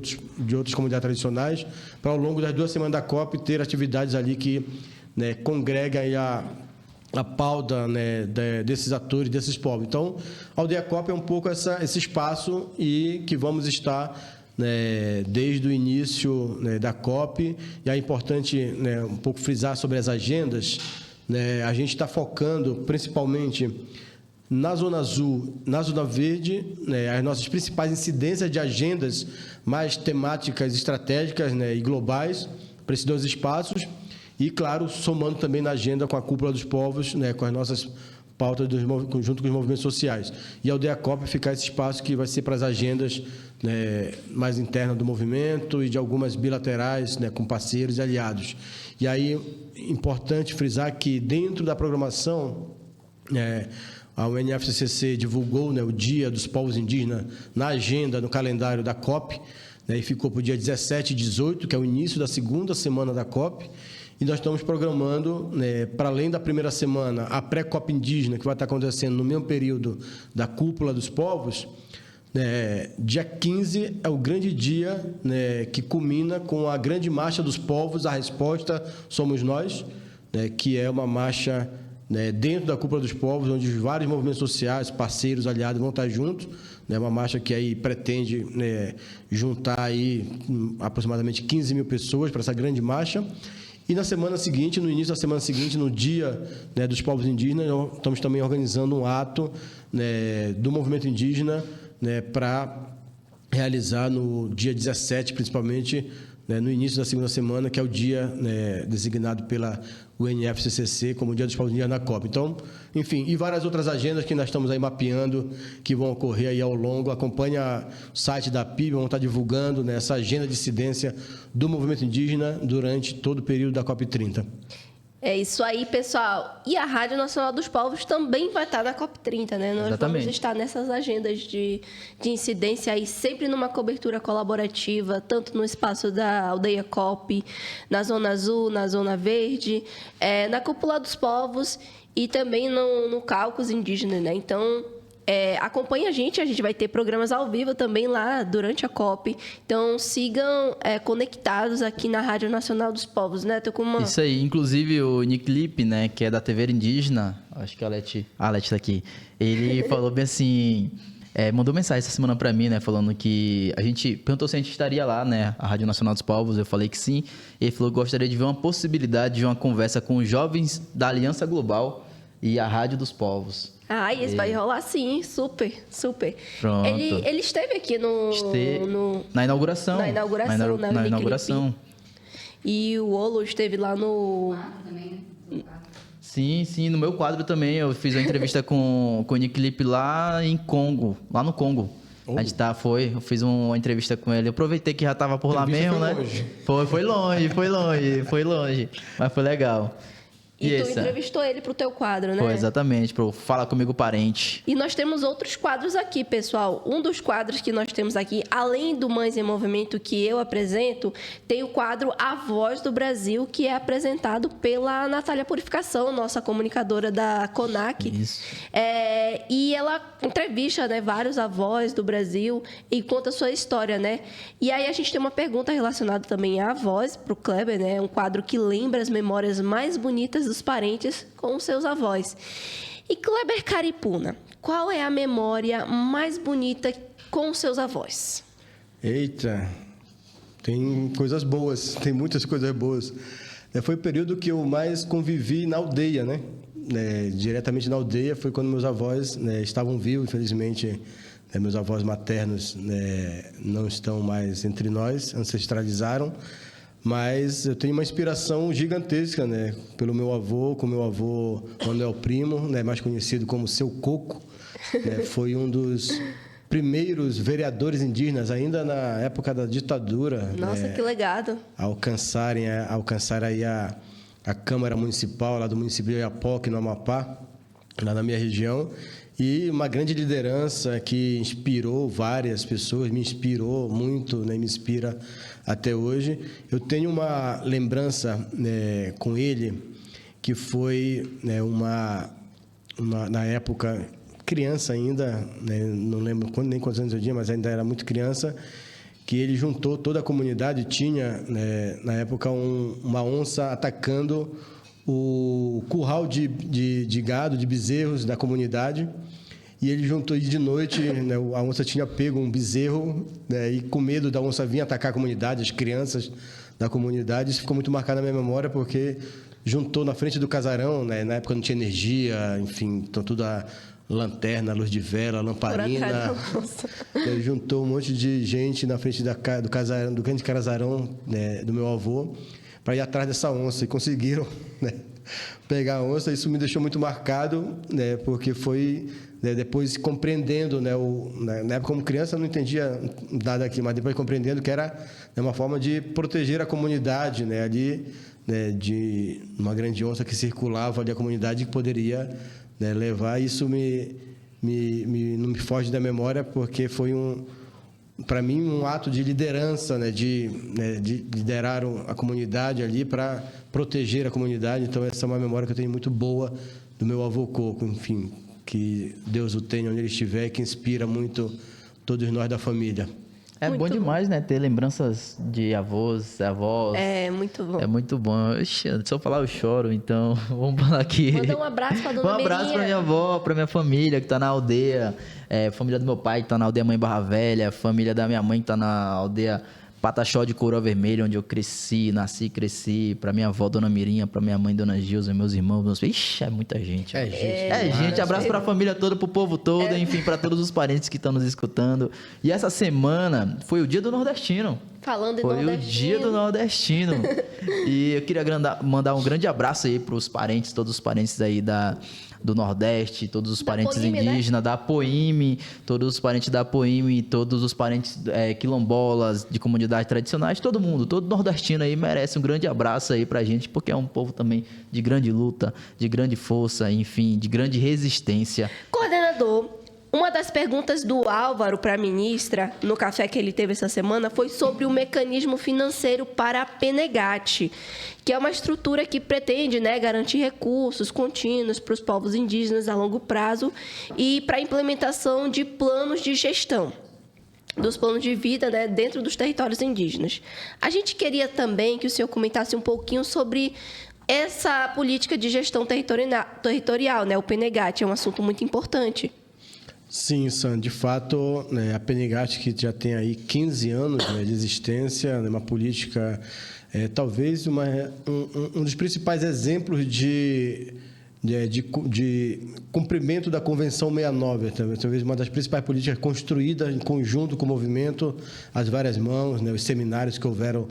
C: outras comunidades tradicionais, para ao longo das 2 semanas da COP ter atividades ali que, né, congregam aí a pauta, né, desses atores, desses povos. Então, a Aldeia COP é um pouco esse espaço e que vamos estar, né, desde o início, né, da COP. E é importante, né, um pouco frisar sobre as agendas. Né, a gente está focando principalmente na Zona Azul, na Zona Verde, né, as nossas principais incidências de agendas mais temáticas, estratégicas, né, e globais para esses 2 espaços. E, claro, somando também na agenda com a Cúpula dos Povos, né, com as nossas pautas junto com os movimentos sociais. E a Aldeia COP ficar esse espaço que vai ser para as agendas, né, mais internas do movimento e de algumas bilaterais, né, com parceiros e aliados. E aí, importante frisar que dentro da programação, a UNFCCC divulgou, né, o Dia dos Povos Indígenas na agenda, no calendário da COP, né, e ficou para o dia 17 e 18, que é o início da 2ª semana da COP. E nós estamos programando, né, para além da primeira semana, a pré-COP indígena, que vai estar acontecendo no mesmo período da Cúpula dos Povos. Né, dia 15 é o grande dia, né, que culmina com a grande marcha dos povos, a resposta somos nós, né, que é uma marcha, né, dentro da Cúpula dos Povos, onde vários movimentos sociais, parceiros, aliados vão estar juntos. Né, uma marcha que aí pretende, né, juntar aí aproximadamente 15 mil pessoas para essa grande marcha. E na semana seguinte, no início da semana seguinte, no Dia, né, dos Povos Indígenas, nós estamos também organizando um ato, né, do movimento indígena, né, para realizar no dia 17, principalmente, né, no início da 2ª semana, que é o dia, né, designado pela UNFCCC como Dia dos Povos Indígenas na COP. Então, enfim, e várias outras agendas que nós estamos aí mapeando, que vão ocorrer aí ao longo. Acompanhe o site da PIB, vão estar divulgando, né, essa agenda de incidência do movimento indígena durante todo o período da COP30.
A: É isso aí, pessoal. E a Rádio Nacional dos Povos também vai estar na COP30, né? Nós
D: Exatamente.
A: vamos estar nessas agendas de incidência aí, sempre numa cobertura colaborativa, tanto no espaço da Aldeia COP, na Zona Azul, na Zona Verde, na Cúpula dos Povos e também no Caucus Indígena, né? Então, acompanhe a gente vai ter programas ao vivo também lá durante a COP. Então, sigam conectados aqui na Rádio Nacional dos Povos, né? Tô com uma...
D: Isso aí, inclusive o Nick Lipe, né, que é da TV Indígena, acho que a Leti tá aqui, ele falou bem assim, mandou mensagem essa semana pra mim, né, falando que a gente perguntou se a gente estaria lá, né, a Rádio Nacional dos Povos, eu falei que sim, ele falou que gostaria de ver uma possibilidade de uma conversa com os jovens da Aliança Global e a Rádio dos Povos.
A: Ah, isso vai rolar sim, super, super.
D: Pronto.
A: Ele esteve aqui
D: na inauguração.
A: Na inauguração,
D: na inauguração.
A: E o Olo esteve lá no...
D: Sim, no meu quadro também. Eu fiz uma entrevista com o Nick Lipe lá no Congo. A gente eu fiz uma entrevista com ele. Eu aproveitei que já tava por lá mesmo, né? Foi longe. Mas foi legal.
A: E tu entrevistou ele pro teu quadro, né?
D: Foi, exatamente, pro Fala Comigo Parente.
A: E nós temos outros quadros aqui, pessoal. Um dos quadros que nós temos aqui, além do Mães em Movimento que eu apresento, tem o quadro A Voz do Brasil, que é apresentado pela Natália Purificação, nossa comunicadora da CONAC.
D: Isso.
A: E ela entrevista, né, vários avós do Brasil e conta a sua história, né? E aí a gente tem uma pergunta relacionada também à voz, pro Kleber, né? Um quadro que lembra as memórias mais bonitas dos parentes com os seus avós. E Kleber Caripuna, qual é a memória mais bonita com os seus avós?
C: Eita, tem coisas boas, tem muitas coisas boas. Foi o período que eu mais convivi na aldeia, né? Diretamente na aldeia foi quando meus avós, né, estavam vivos. Infelizmente, meus avós maternos, né, não estão mais entre nós, ancestralizaram. Mas eu tenho uma inspiração gigantesca, né, pelo meu avô, com meu avô Manuel Primo, né, mais conhecido como Seu Coco, né, foi um dos primeiros vereadores indígenas, ainda na época da ditadura.
A: Nossa, que legado!
C: Alcançar aí a Câmara Municipal lá do município de Oiapoque, no Amapá, lá na minha região. e uma grande liderança que inspirou várias pessoas, me inspirou muito, né, me inspira até hoje. Eu tenho uma lembrança, né, com ele, que foi, né, na época, criança ainda, né, não lembro nem quantos anos eu tinha, mas ainda era muito criança, que ele juntou toda a comunidade. Tinha, né, na época, uma onça atacando o curral de gado, de bezerros da comunidade, e ele juntou, e de noite, né, a onça tinha pego um bezerro, né, e com medo da onça vir atacar a comunidade, as crianças da comunidade. Isso ficou muito marcado na minha memória, porque juntou na frente do casarão, né, na época não tinha energia, enfim, então tudo a lanterna, luz de vela, lamparina. Ele juntou um monte de gente na frente do casarão, do grande casarão, né, do meu avô, para ir atrás dessa onça, e conseguiram, né, pegar a onça. Isso me deixou muito marcado, né, porque foi, né, depois compreendendo, né, na época como criança eu não entendia nada aqui, mas depois compreendendo que era, né, uma forma de proteger a comunidade, né, ali, né, de uma grande onça que circulava ali a comunidade, que poderia, né, levar. Isso não me foge da memória, porque foi para mim, um ato de liderança, né, de liderar a comunidade ali para proteger a comunidade. Então, essa é uma memória que eu tenho muito boa do meu avô Coco, enfim, que Deus o tenha onde ele estiver, e que inspira muito todos nós da família.
D: É
A: Muito
D: bom demais, né? Ter lembranças de avós, avós.
A: É, muito bom.
D: É muito bom. Ixi, se eu falar, eu choro, então vamos falar aqui.
A: Manda um abraço pra dona
D: Um abraço
A: Merinha.
D: pra minha avó, pra minha família que tá na aldeia. Família do meu pai que tá na aldeia Mãe Barra Velha. Família da minha mãe que tá na aldeia Pataxó de Coroa Vermelha, onde eu nasci e cresci. Pra minha avó, dona Mirinha, pra minha mãe, dona Gilza, meus irmãos. Ixi, é muita gente. É gente. Abraço pra família toda, pro povo todo, enfim, pra todos os parentes que estão nos escutando. E essa semana foi o Dia do Nordestino.
A: Falando em
D: Foi
A: nordestino.
D: o Dia do Nordestino. E eu queria mandar um grande abraço aí pros parentes, todos os parentes aí do Nordeste, todos os parentes
A: Poime,
D: indígenas, da Poime, todos os parentes da Poime, todos os parentes quilombolas, de comunidades tradicionais, todo mundo, todo nordestino aí merece um grande abraço aí pra gente, porque é um povo também de grande luta, de grande força, enfim, de grande resistência.
A: Coordenador, uma das perguntas do Álvaro para a ministra, no café que ele teve essa semana, foi sobre o mecanismo financeiro para a Penegate, que é uma estrutura que pretende, né, garantir recursos contínuos para os povos indígenas a longo prazo e para a implementação de planos de gestão dos planos de vida, né, dentro dos territórios indígenas. A gente queria também que o senhor comentasse um pouquinho sobre essa política de gestão territorial, né? O Penegate é um assunto muito importante.
C: Sim, Sam, de fato, né, a Penegate, que já tem aí 15 anos, né, de existência, né, uma política, talvez um dos principais exemplos de cumprimento da Convenção 69, talvez uma das principais políticas construídas em conjunto com o movimento, as várias mãos, né, os seminários que houveram,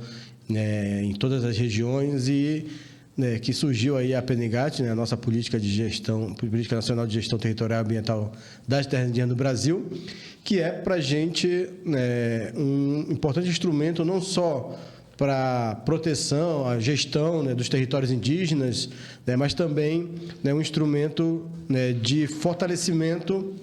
C: né, em todas as regiões, e né, que surgiu aí a Penegate, né, a nossa política de gestão, Política Nacional de Gestão Territorial e Ambiental das Terras Indígenas do Brasil, que é para a gente, né, um importante instrumento não só para proteção, a gestão, né, dos territórios indígenas, né, mas também, né, um instrumento, né, de fortalecimento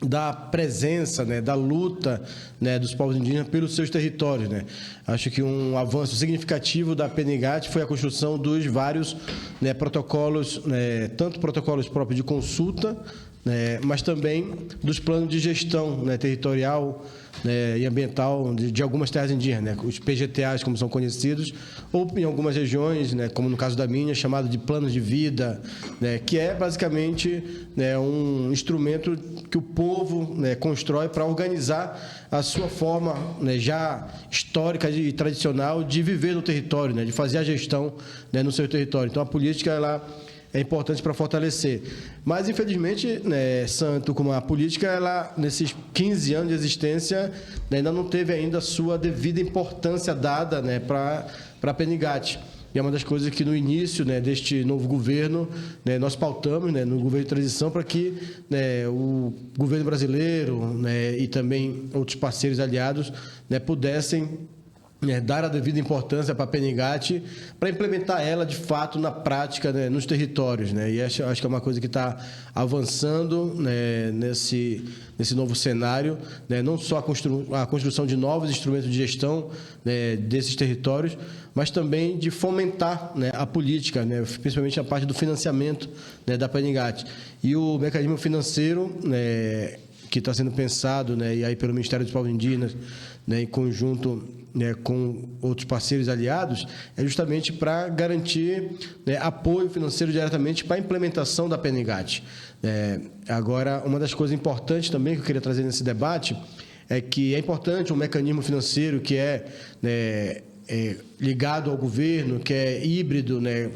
C: da presença, né, da luta, né, dos povos indígenas pelos seus territórios, né. Acho que um avanço significativo da Penegate foi a construção dos vários, né, protocolos, né, tanto protocolos próprios de consulta, né, mas também dos planos de gestão, né, territorial, né, e ambiental de algumas terras indígenas, né, os PGTAs, como são conhecidos, ou em algumas regiões, né, como no caso da minha, chamado de planos de vida, né, que é basicamente, né, um instrumento que o povo, né, constrói para organizar a sua forma, né, já histórica e tradicional de viver no território, né, de fazer a gestão, né, no seu território. Então, a política, ela é importante para fortalecer. Mas, infelizmente, né, Santo, como a política, ela, nesses 15 anos de existência, né, ainda não teve ainda a sua devida importância dada, né, para a Penegate. E é uma das coisas que, no início, né, deste novo governo, né, nós pautamos, né, no governo de transição, para que, né, o governo brasileiro, né, e também outros parceiros aliados, né, pudessem dar a devida importância para a PNGAT, para implementar ela de fato na prática, né, nos territórios, né? E acho que é uma coisa que está avançando, né, nesse novo cenário, né? Não só a construção de novos instrumentos de gestão, né, desses territórios, mas também de fomentar, né, a política, né, principalmente a parte do financiamento, né, da PNGAT. E o mecanismo financeiro, né, que está sendo pensado, né, e aí pelo Ministério dos Povos Indígenas, né, em conjunto, né, com outros parceiros aliados, é justamente para garantir, né, apoio financeiro diretamente para a implementação da PNGAT. Agora, uma das coisas importantes também que eu queria trazer nesse debate é que é importante um mecanismo financeiro que é ligado ao governo, que é híbrido, né,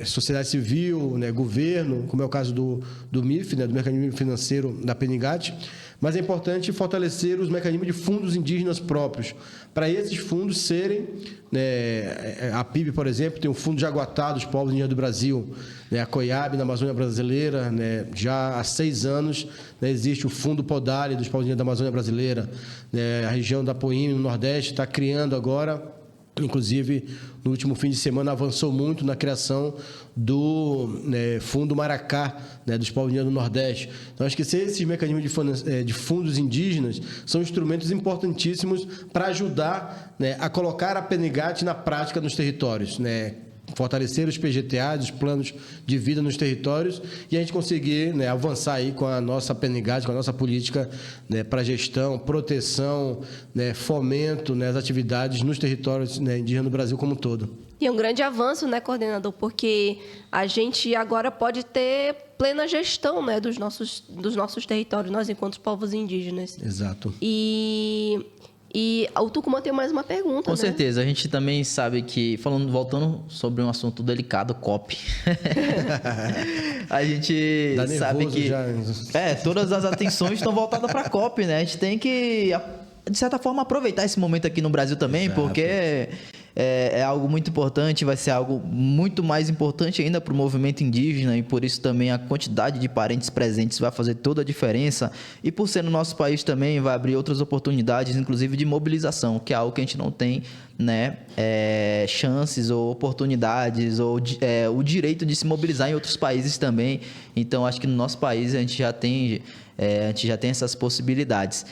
C: sociedade civil, né, governo, como é o caso do MIF, né, do mecanismo financeiro da PNGAT, mas é importante fortalecer os mecanismos de fundos indígenas próprios, para esses fundos serem, né, a PIB, por exemplo, tem o Fundo Jaguatá dos Povos Indígenas do Brasil, né, a COIAB na Amazônia Brasileira, né, já há 6 anos, né, existe o Fundo Podale dos Povos Indígenas da Amazônia Brasileira, né, a região da Poíme, no Nordeste, está criando agora. Inclusive, no último fim de semana, avançou muito na criação do, né, Fundo Maracá, né, dos povos indígenas do Nordeste. Então, acho que esses mecanismos de fundos indígenas são instrumentos importantíssimos para ajudar, né, a colocar a PNGAT na prática nos territórios, né, fortalecer os PGTAs, os planos de vida nos territórios, e a gente conseguir, né, avançar aí com a nossa PNGAT, com a nossa política, né, para gestão, proteção, né, fomento, né, as atividades nos territórios, né, indígenas do Brasil como um todo.
A: E é um grande avanço, né, coordenador, porque a gente agora pode ter plena gestão, né, dos nossos territórios, nós enquanto povos indígenas.
C: Exato.
A: E o Tucumã tem mais uma pergunta,
D: Com
A: né?
D: certeza, a gente também sabe que, voltando sobre um assunto delicado, COP, a gente
C: Dá
D: sabe que
C: já.
D: todas as atenções estão voltadas para a COP, né? A gente tem que, de certa forma, aproveitar esse momento aqui no Brasil também,
C: Exato.
D: porque é algo muito importante, vai ser algo muito mais importante ainda para o movimento indígena, e por isso também a quantidade de parentes presentes vai fazer toda a diferença, e por ser no nosso país também vai abrir outras oportunidades, inclusive de mobilização, que é algo que a gente não tem, né, chances ou oportunidades ou o direito de se mobilizar em outros países também. Então acho que no nosso país a gente já tem essas possibilidades.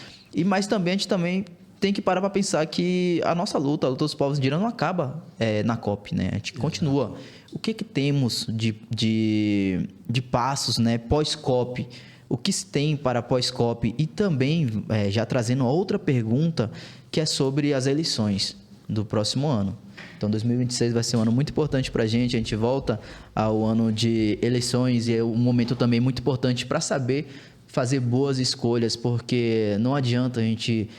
D: Mas também a gente também tem que parar para pensar que a nossa luta, a luta dos povos indígenas não acaba na COP, né? A gente continua. O que temos de passos, né, pós-COP? O que se tem para pós-COP? E também, já trazendo outra pergunta, que é sobre as eleições do próximo ano. Então, 2026 vai ser um ano muito importante para a gente volta ao ano de eleições e é um momento também muito importante para saber fazer boas escolhas, porque não adianta a gente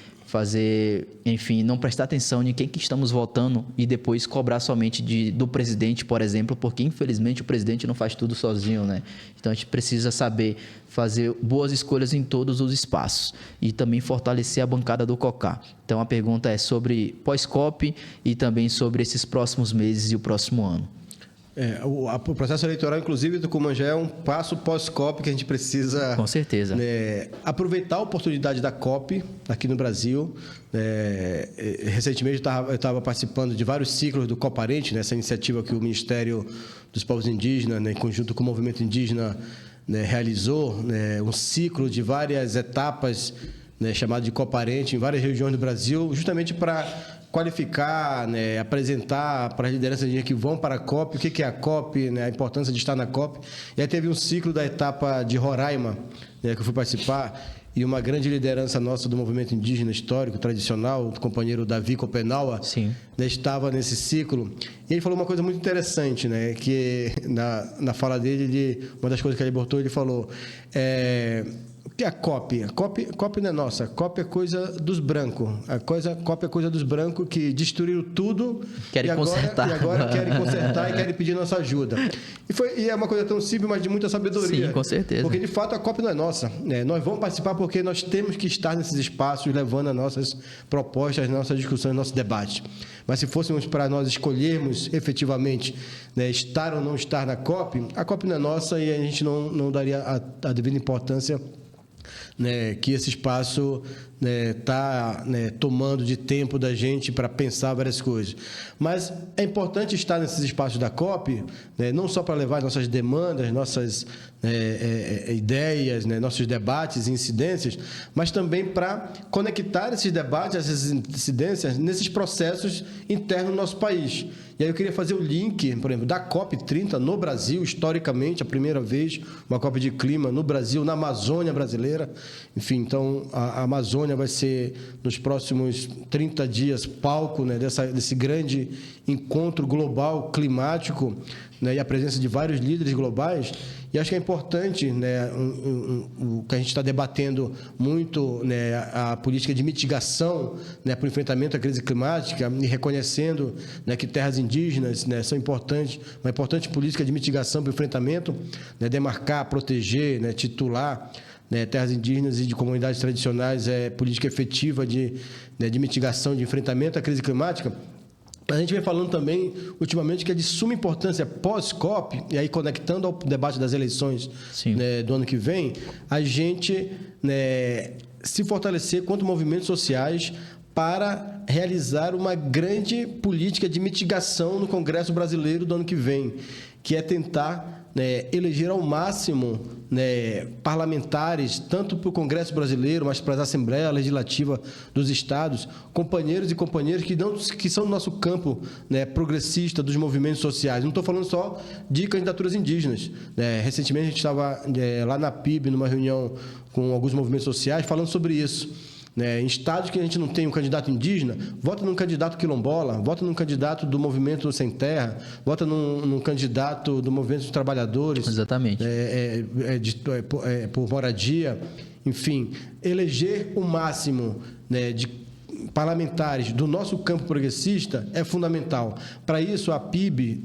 D: não prestar atenção em quem que estamos votando e depois cobrar somente do presidente, por exemplo, porque infelizmente o presidente não faz tudo sozinho, né? Então a gente precisa saber fazer boas escolhas em todos os espaços e também fortalecer a bancada do COCA. Então a pergunta é sobre pós-COP e também sobre esses próximos meses e o próximo ano.
C: O processo eleitoral, inclusive, do Tucumã já é um passo pós-COP que a gente precisa...
D: Com certeza.
C: Aproveitar a oportunidade da COP aqui no Brasil. Recentemente eu estava participando de vários ciclos do Coparente, né, essa iniciativa que o Ministério dos Povos Indígenas, né, em conjunto com o Movimento Indígena, né, realizou, né, um ciclo de várias etapas, né, chamado de Coparente, em várias regiões do Brasil, justamente para qualificar, né, apresentar para as lideranças indígenas que vão para a COP, o que é a COP, né, a importância de estar na COP. E aí teve um ciclo da etapa de Roraima, né, que eu fui participar, e uma grande liderança nossa do movimento indígena histórico, tradicional, o companheiro Davi Copenaua, né, estava nesse ciclo. E ele falou uma coisa muito interessante, né, que na fala dele, uma das coisas que ele botou, ele falou... O que é a COP? A COP não é nossa. A COP é coisa dos brancos. COP é coisa dos brancos que destruíram tudo e agora querem consertar e querem pedir nossa ajuda. E é uma coisa tão simples, mas de muita sabedoria.
D: Sim, com certeza.
C: Porque, de fato, a COP não é nossa. Nós vamos participar porque nós temos que estar nesses espaços levando as nossas propostas, as nossas discussões, nosso debate. Mas se fôssemos para nós escolhermos efetivamente, né, estar ou não estar na COP, a COP não é nossa e a gente não daria a devida importância, né, que esse espaço, tá tomando de tempo da gente para pensar várias coisas. Mas é importante estar nesses espaços da COP, não só para levar nossas demandas, nossas ideias, nossos debates e incidências, mas também para conectar esses debates, essas incidências, nesses processos internos do nosso país. E aí eu queria fazer o link, por exemplo, da COP30 no Brasil, historicamente, a primeira vez, uma COP de clima no Brasil, na Amazônia brasileira. Enfim, então, a Amazônia vai ser, nos próximos 30 dias, palco desse grande encontro global climático, e a presença de vários líderes globais. E acho que é importante, o que a gente está debatendo muito, a política de mitigação para o enfrentamento à crise climática, e reconhecendo que terras indígenas são importantes, uma importante política de mitigação para o enfrentamento, demarcar, proteger, titular terras indígenas e de comunidades tradicionais, política efetiva de mitigação, de enfrentamento à crise climática. A gente vem falando também, ultimamente, que é de suma importância pós-COP, e aí conectando ao debate das eleições do ano que vem, a gente se fortalecer contra movimentos sociais para realizar uma grande política de mitigação no Congresso Brasileiro do ano que vem, que é tentar eleger ao máximo parlamentares, tanto para o Congresso Brasileiro, mas para a Assembleia Legislativa dos Estados, companheiros e companheiras que são do nosso campo progressista dos movimentos sociais. Não estou falando só de candidaturas indígenas. Recentemente, a gente estava lá na PIB, numa reunião com alguns movimentos sociais, falando sobre isso. Em estados que a gente não tem um candidato indígena, vota num candidato quilombola, vota num candidato do movimento sem terra, vota num candidato do movimento dos trabalhadores.
D: Exatamente.
C: Por moradia. Enfim, eleger o máximo de parlamentares do nosso campo progressista é fundamental. Para isso, a PIB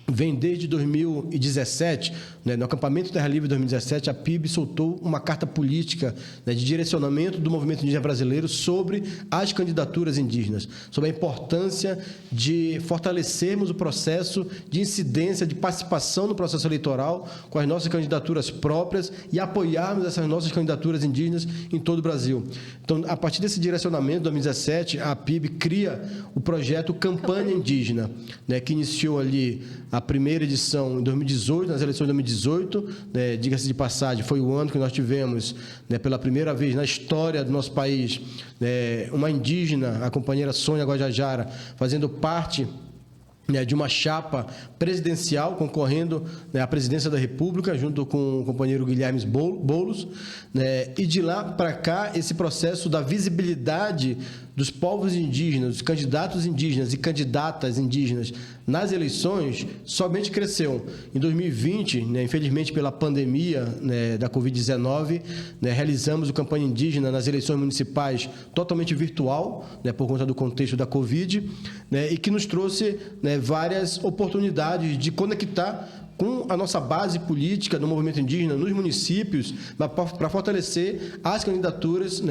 C: vem desde 2017, no acampamento Terra Livre 2017, a PIB soltou uma carta política de direcionamento do movimento indígena brasileiro sobre as candidaturas indígenas, sobre a importância de fortalecermos o processo de incidência, de participação no processo eleitoral com as nossas candidaturas próprias e apoiarmos essas nossas candidaturas indígenas em todo o Brasil. Então, a partir desse direcionamento, de 2017, a PIB cria o projeto Campanha Indígena, que iniciou ali a primeira edição em 2018, nas eleições de 2018, diga-se de passagem, foi o ano que nós tivemos, pela primeira vez na história do nosso país, uma indígena, a companheira Sônia Guajajara, fazendo parte de uma chapa presidencial, concorrendo à presidência da República, junto com o companheiro Guilherme Boulos, e de lá para cá, esse processo da visibilidade dos povos indígenas, dos candidatos indígenas e candidatas indígenas nas eleições, somente cresceu. Em 2020, infelizmente pela pandemia da Covid-19, realizamos o Campanha Indígena nas eleições municipais totalmente virtual, por conta do contexto da Covid, e que nos trouxe várias oportunidades de conectar com a nossa base política do movimento indígena nos municípios, para fortalecer as candidaturas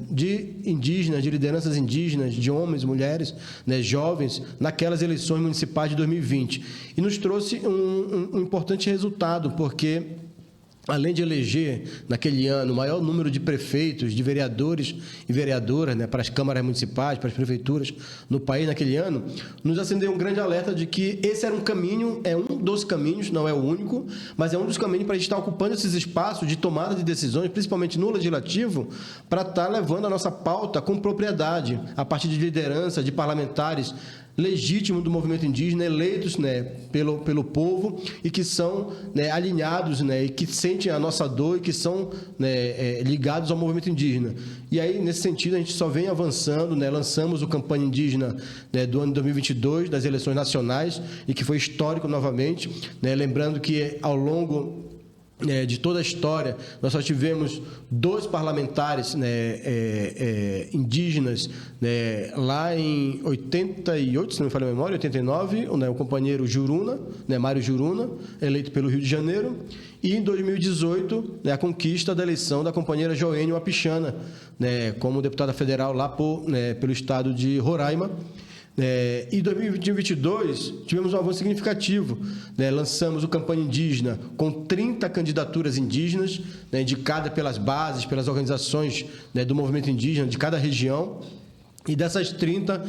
C: de indígenas, de lideranças indígenas, de homens, mulheres, jovens, naquelas eleições municipais de 2020. E nos trouxe um importante resultado, porque além de eleger, naquele ano, o maior número de prefeitos, de vereadores e vereadoras, para as câmaras municipais, para as prefeituras no país naquele ano, nos acendeu um grande alerta de que esse era um caminho, é um dos caminhos, não é o único, mas é um dos caminhos para a gente estar ocupando esses espaços de tomada de decisões, principalmente no legislativo, para estar levando a nossa pauta com propriedade, a partir de liderança, de parlamentares legítimos do movimento indígena, eleitos pelo povo e que são alinhados e que sentem a nossa dor e que são ligados ao movimento indígena. E aí, nesse sentido, a gente só vem avançando, lançamos o Campanha Indígena do ano de 2022, das eleições nacionais, e que foi histórico novamente, lembrando que ao longo de toda a história, nós só tivemos 2 parlamentares indígenas lá em 88, se não me falha a memória, 89, o companheiro Juruna, Mário Juruna, eleito pelo Rio de Janeiro, e em 2018, a conquista da eleição da companheira Joênia Wapichana, como deputada federal lá pelo estado de Roraima, Em 2022, tivemos um avanço significativo. Lançamos o Campanha Indígena com 30 candidaturas indígenas, indicadas pelas bases, pelas organizações do movimento indígena de cada região. E dessas 30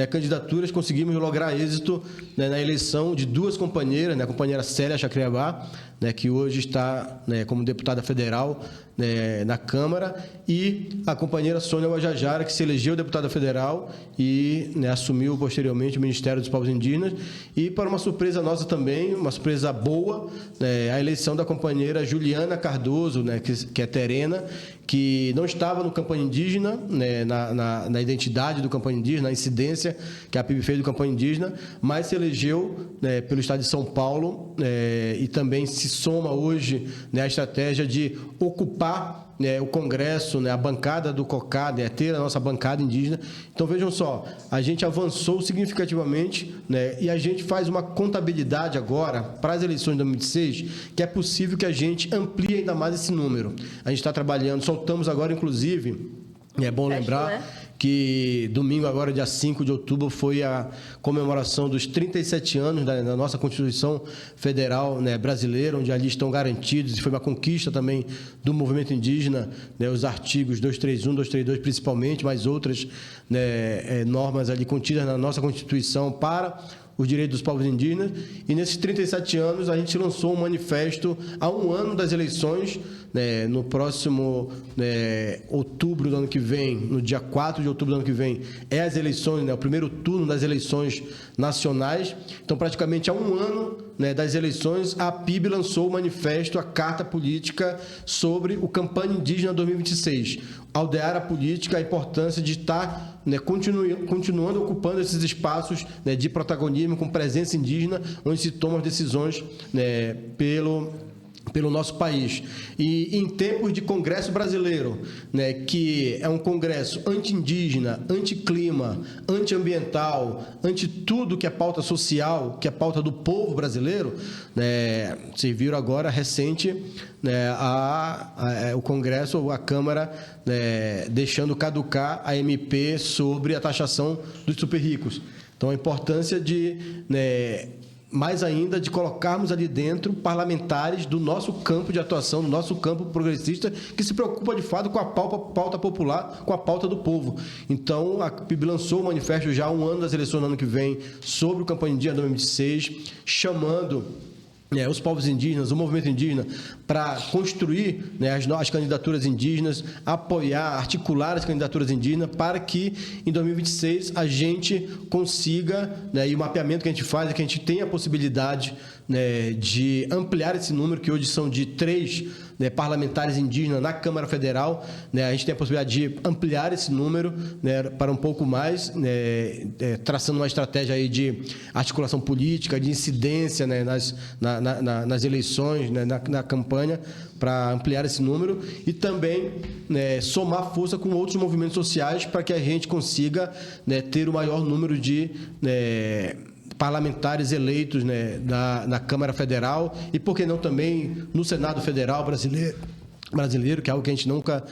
C: candidaturas, conseguimos lograr êxito na eleição de 2 companheiras, a companheira Célia Chacriabá, que hoje está como deputada federal na Câmara, e a companheira Sônia Guajajara, que se elegeu deputada federal e assumiu posteriormente o Ministério dos Povos Indígenas. E, para uma surpresa nossa também, uma surpresa boa, a eleição da companheira Juliana Cardoso, que é terena, que não estava no Campanha Indígena, na identidade do Campanha Indígena, na incidência que a PIB fez do Campanha Indígena, mas se elegeu pelo Estado de São Paulo e também se soma hoje à estratégia de ocupar o Congresso, a bancada do COCAD, ter a nossa bancada indígena. Então, vejam só, a gente avançou significativamente, e a gente faz uma contabilidade agora para as eleições de 2026, que é possível que a gente amplie ainda mais esse número. A gente está trabalhando, soltamos agora, inclusive, é bom lembrar que domingo, agora, dia 5 de outubro, foi a comemoração dos 37 anos da nossa Constituição Federal brasileira, onde ali estão garantidos, e foi uma conquista também do movimento indígena, os artigos 231, 232 principalmente, mas outras normas ali contidas na nossa Constituição para os direitos dos povos indígenas. E nesses 37 anos a gente lançou um manifesto há um ano das eleições, no próximo outubro do ano que vem, no dia 4 de outubro do ano que vem, as eleições, o primeiro turno das eleições nacionais. Então, praticamente há um ano das eleições, a PIB lançou o manifesto, a Carta Política sobre o Campanha Indígena 2026. Aldear a política, a importância de estar continuando ocupando esses espaços de protagonismo, com presença indígena, onde se tomam as decisões pelo nosso país. E em tempos de Congresso Brasileiro, que é um congresso anti-indígena, anti-clima, anti-ambiental, anti-tudo que é pauta social, que é pauta do povo brasileiro, vocês viram agora, recente, o Congresso, a Câmara, deixando caducar a MP sobre a taxação dos super ricos. Então, a importância de... mais ainda de colocarmos ali dentro parlamentares do nosso campo de atuação, do nosso campo progressista, que se preocupa de fato com a pauta popular, com a pauta do povo. Então, a PIB lançou o manifesto já há um ano das eleições no ano que vem sobre o Campanha Indígena 2026, chamando os povos indígenas, o movimento indígena, para construir as candidaturas indígenas, apoiar, articular as candidaturas indígenas, para que em 2026 a gente consiga, e o mapeamento que a gente faz é que a gente tenha a possibilidade de ampliar esse número, que hoje são de 3 parlamentares indígenas na Câmara Federal. A gente tem a possibilidade de ampliar esse número para um pouco mais, traçando uma estratégia aí de articulação política, de incidência nas eleições, na campanha, para ampliar esse número e também somar força com outros movimentos sociais para que a gente consiga ter o maior número de parlamentares eleitos na Câmara Federal e, por que não, também no Senado Federal brasileiro, que é algo que a gente nunca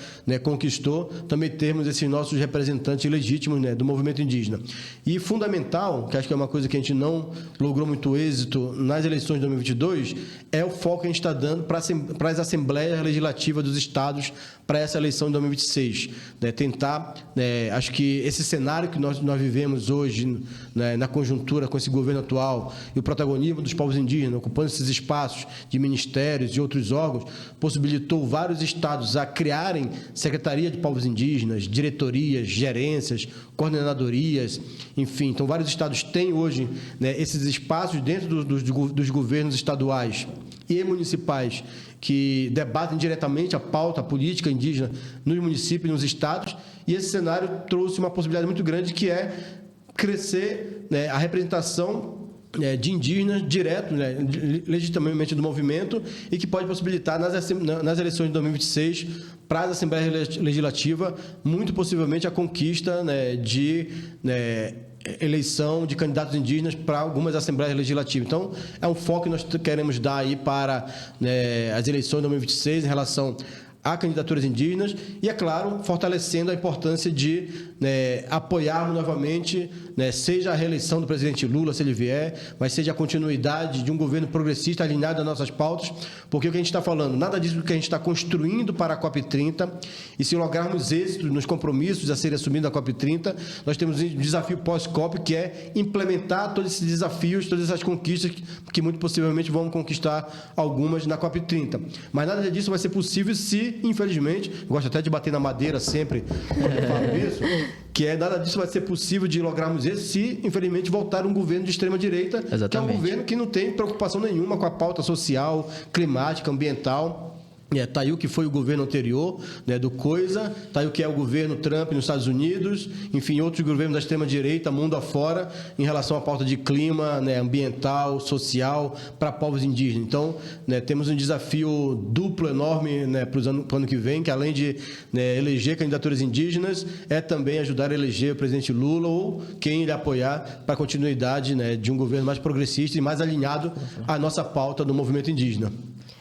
C: conquistou, também termos esses nossos representantes legítimos do movimento indígena. E fundamental, que acho que é uma coisa que a gente não logrou muito êxito nas eleições de 2022, é o foco que a gente está dando para as assembleias legislativas dos estados para essa eleição de 2026. Tentar, acho que esse cenário que nós vivemos hoje, na conjuntura com esse governo atual, e o protagonismo dos povos indígenas, ocupando esses espaços de ministérios e outros órgãos, possibilitou vários estados a criarem secretaria de povos indígenas, diretorias, gerências, coordenadorias, enfim. Então, vários estados têm hoje esses espaços dentro dos governos estaduais e municipais que debatem diretamente a pauta política indígena nos municípios e nos estados, e esse cenário trouxe uma possibilidade muito grande, que é crescer a representação de indígenas direto, legitimamente do movimento, e que pode possibilitar nas eleições de 2026, para as Assembleias Legislativas, muito possivelmente a conquista de eleição de candidatos indígenas para algumas Assembleias Legislativas. Então, é um foco que nós queremos dar aí para as eleições de 2026 em relação a candidaturas indígenas e, é claro, fortalecendo a importância de apoiarmos novamente, seja a reeleição do presidente Lula, se ele vier, mas seja a continuidade de um governo progressista alinhado às nossas pautas, porque o que a gente está falando, nada disso que a gente está construindo para a COP30, e se lograrmos êxitos nos compromissos a serem assumidos na COP30, nós temos um desafio pós-COP, que é implementar todos esses desafios, todas essas conquistas, que muito possivelmente vamos conquistar algumas na COP30. Mas nada disso vai ser possível se, infelizmente, gosto até de bater na madeira sempre quando eu falo isso, nada disso vai ser possível de lograrmos isso se, infelizmente, voltar um governo de extrema-direita, que é um governo que não tem preocupação nenhuma com a pauta social, climática, ambiental. Está aí o que foi o governo anterior, do COISA, está aí o que é o governo Trump nos Estados Unidos, enfim, outros governos da extrema-direita, mundo afora, em relação à pauta de clima, ambiental, social, para povos indígenas. Então, temos um desafio duplo enorme para o ano que vem, que além de eleger candidaturas indígenas, é também ajudar a eleger o presidente Lula ou quem ele apoiar para a continuidade de um governo mais progressista e mais alinhado à nossa pauta do movimento indígena.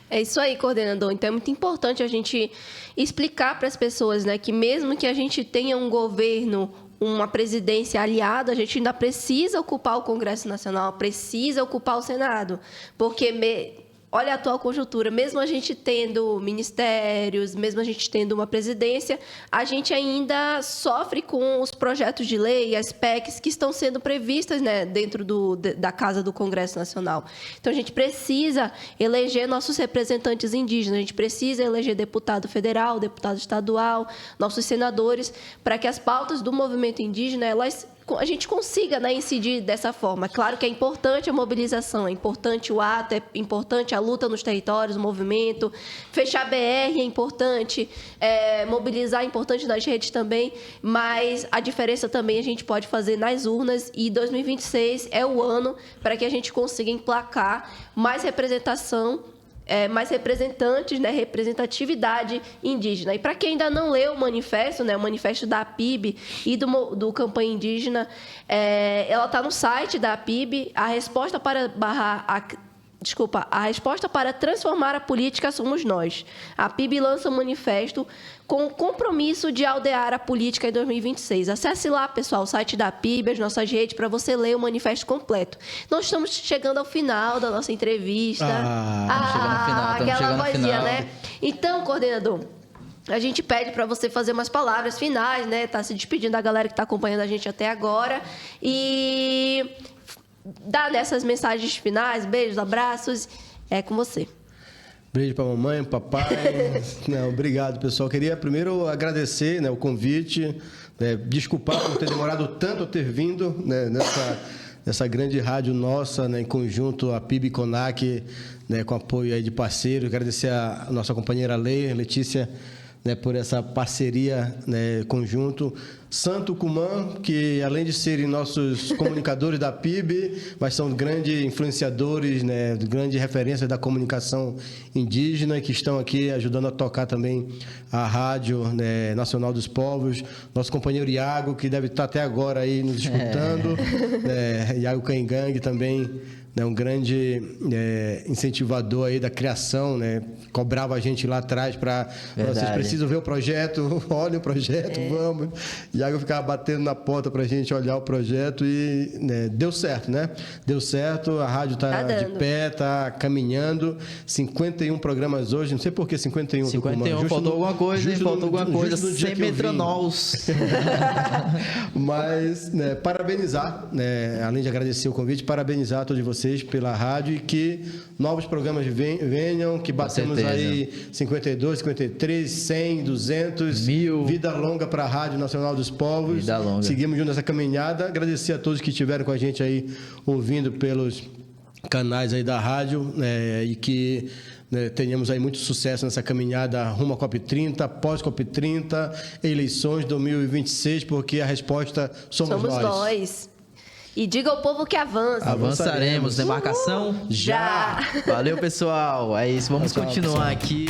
A: É isso aí, coordenador. Então, é muito importante a gente explicar para as pessoas, que mesmo que a gente tenha um governo, uma presidência aliada, a gente ainda precisa ocupar o Congresso Nacional, precisa ocupar o Senado, porque olha a atual conjuntura, mesmo a gente tendo ministérios, mesmo a gente tendo uma presidência, a gente ainda sofre com os projetos de lei, as PECs que estão sendo previstas dentro da Casa do Congresso Nacional. Então, a gente precisa eleger nossos representantes indígenas, a gente precisa eleger deputado federal, deputado estadual, nossos senadores, para que as pautas do movimento indígena, a gente consiga incidir dessa forma. Claro que é importante a mobilização, é importante o ato, é importante a luta nos territórios, o movimento, fechar BR é importante, mobilizar é importante nas redes também, mas a diferença também a gente pode fazer nas urnas, e 2026 é o ano para que a gente consiga emplacar mais representação, mais representantes, representatividade indígena. E para quem ainda não leu o manifesto, o manifesto da APIB e do Campanha Indígena, ela está no site da APIB. A resposta para transformar a política somos nós. A APIB lança um manifesto com o compromisso de aldear a política em 2026. Acesse lá, pessoal, o site da APIB, as nossas redes, para você ler o manifesto completo. Nós estamos chegando ao final da nossa entrevista.
D: Estamos chegando no final.
A: Então, coordenador, a gente pede para você fazer umas palavras finais, Tá se despedindo da galera que está acompanhando a gente até agora. E dar nessas mensagens finais, beijos, abraços, é com você.
C: Beijo para a mamãe, papai. Obrigado, pessoal. Queria primeiro agradecer o convite, desculpar por ter demorado tanto a ter vindo nessa grande rádio nossa, em conjunto, a PIB e CONAC, com apoio aí de parceiros. Agradecer a nossa companheira Letícia, por essa parceria conjunto. Santo Cumã, que além de serem nossos comunicadores da PIB, mas são grandes influenciadores, grandes referências da comunicação indígena, que estão aqui ajudando a tocar também a Rádio Nacional dos Povos. Nosso companheiro Iago, que deve estar até agora aí nos escutando. Iago Cangang também, um grande incentivador aí da criação, cobrava a gente lá atrás para vocês precisam ver o projeto, olhem o projeto, vamos. Iago ficava batendo na porta para a gente olhar o projeto e deu certo, Deu certo, a rádio está de pé, está caminhando, 51 programas hoje, não sei por que 51.
D: 51, faltou alguma coisa, sem metranols.
C: Mas, parabenizar, além de agradecer o convite, parabenizar a todos vocês pela rádio e que novos programas venham, que batemos aí 52, 53, 100, 200, 1000. Vida longa para a Rádio Nacional dos Povos.
D: Vida longa.
C: Seguimos junto nessa caminhada. Agradecer a todos que estiveram com a gente aí ouvindo pelos canais aí da rádio, e que tenhamos aí muito sucesso nessa caminhada rumo à COP30, pós-COP30, eleições 2026, porque a resposta somos nós.
A: E diga ao povo que avança.
D: Avançaremos. Demarcação?
A: Já!
D: Valeu, pessoal. É isso. Vamos continuar aqui.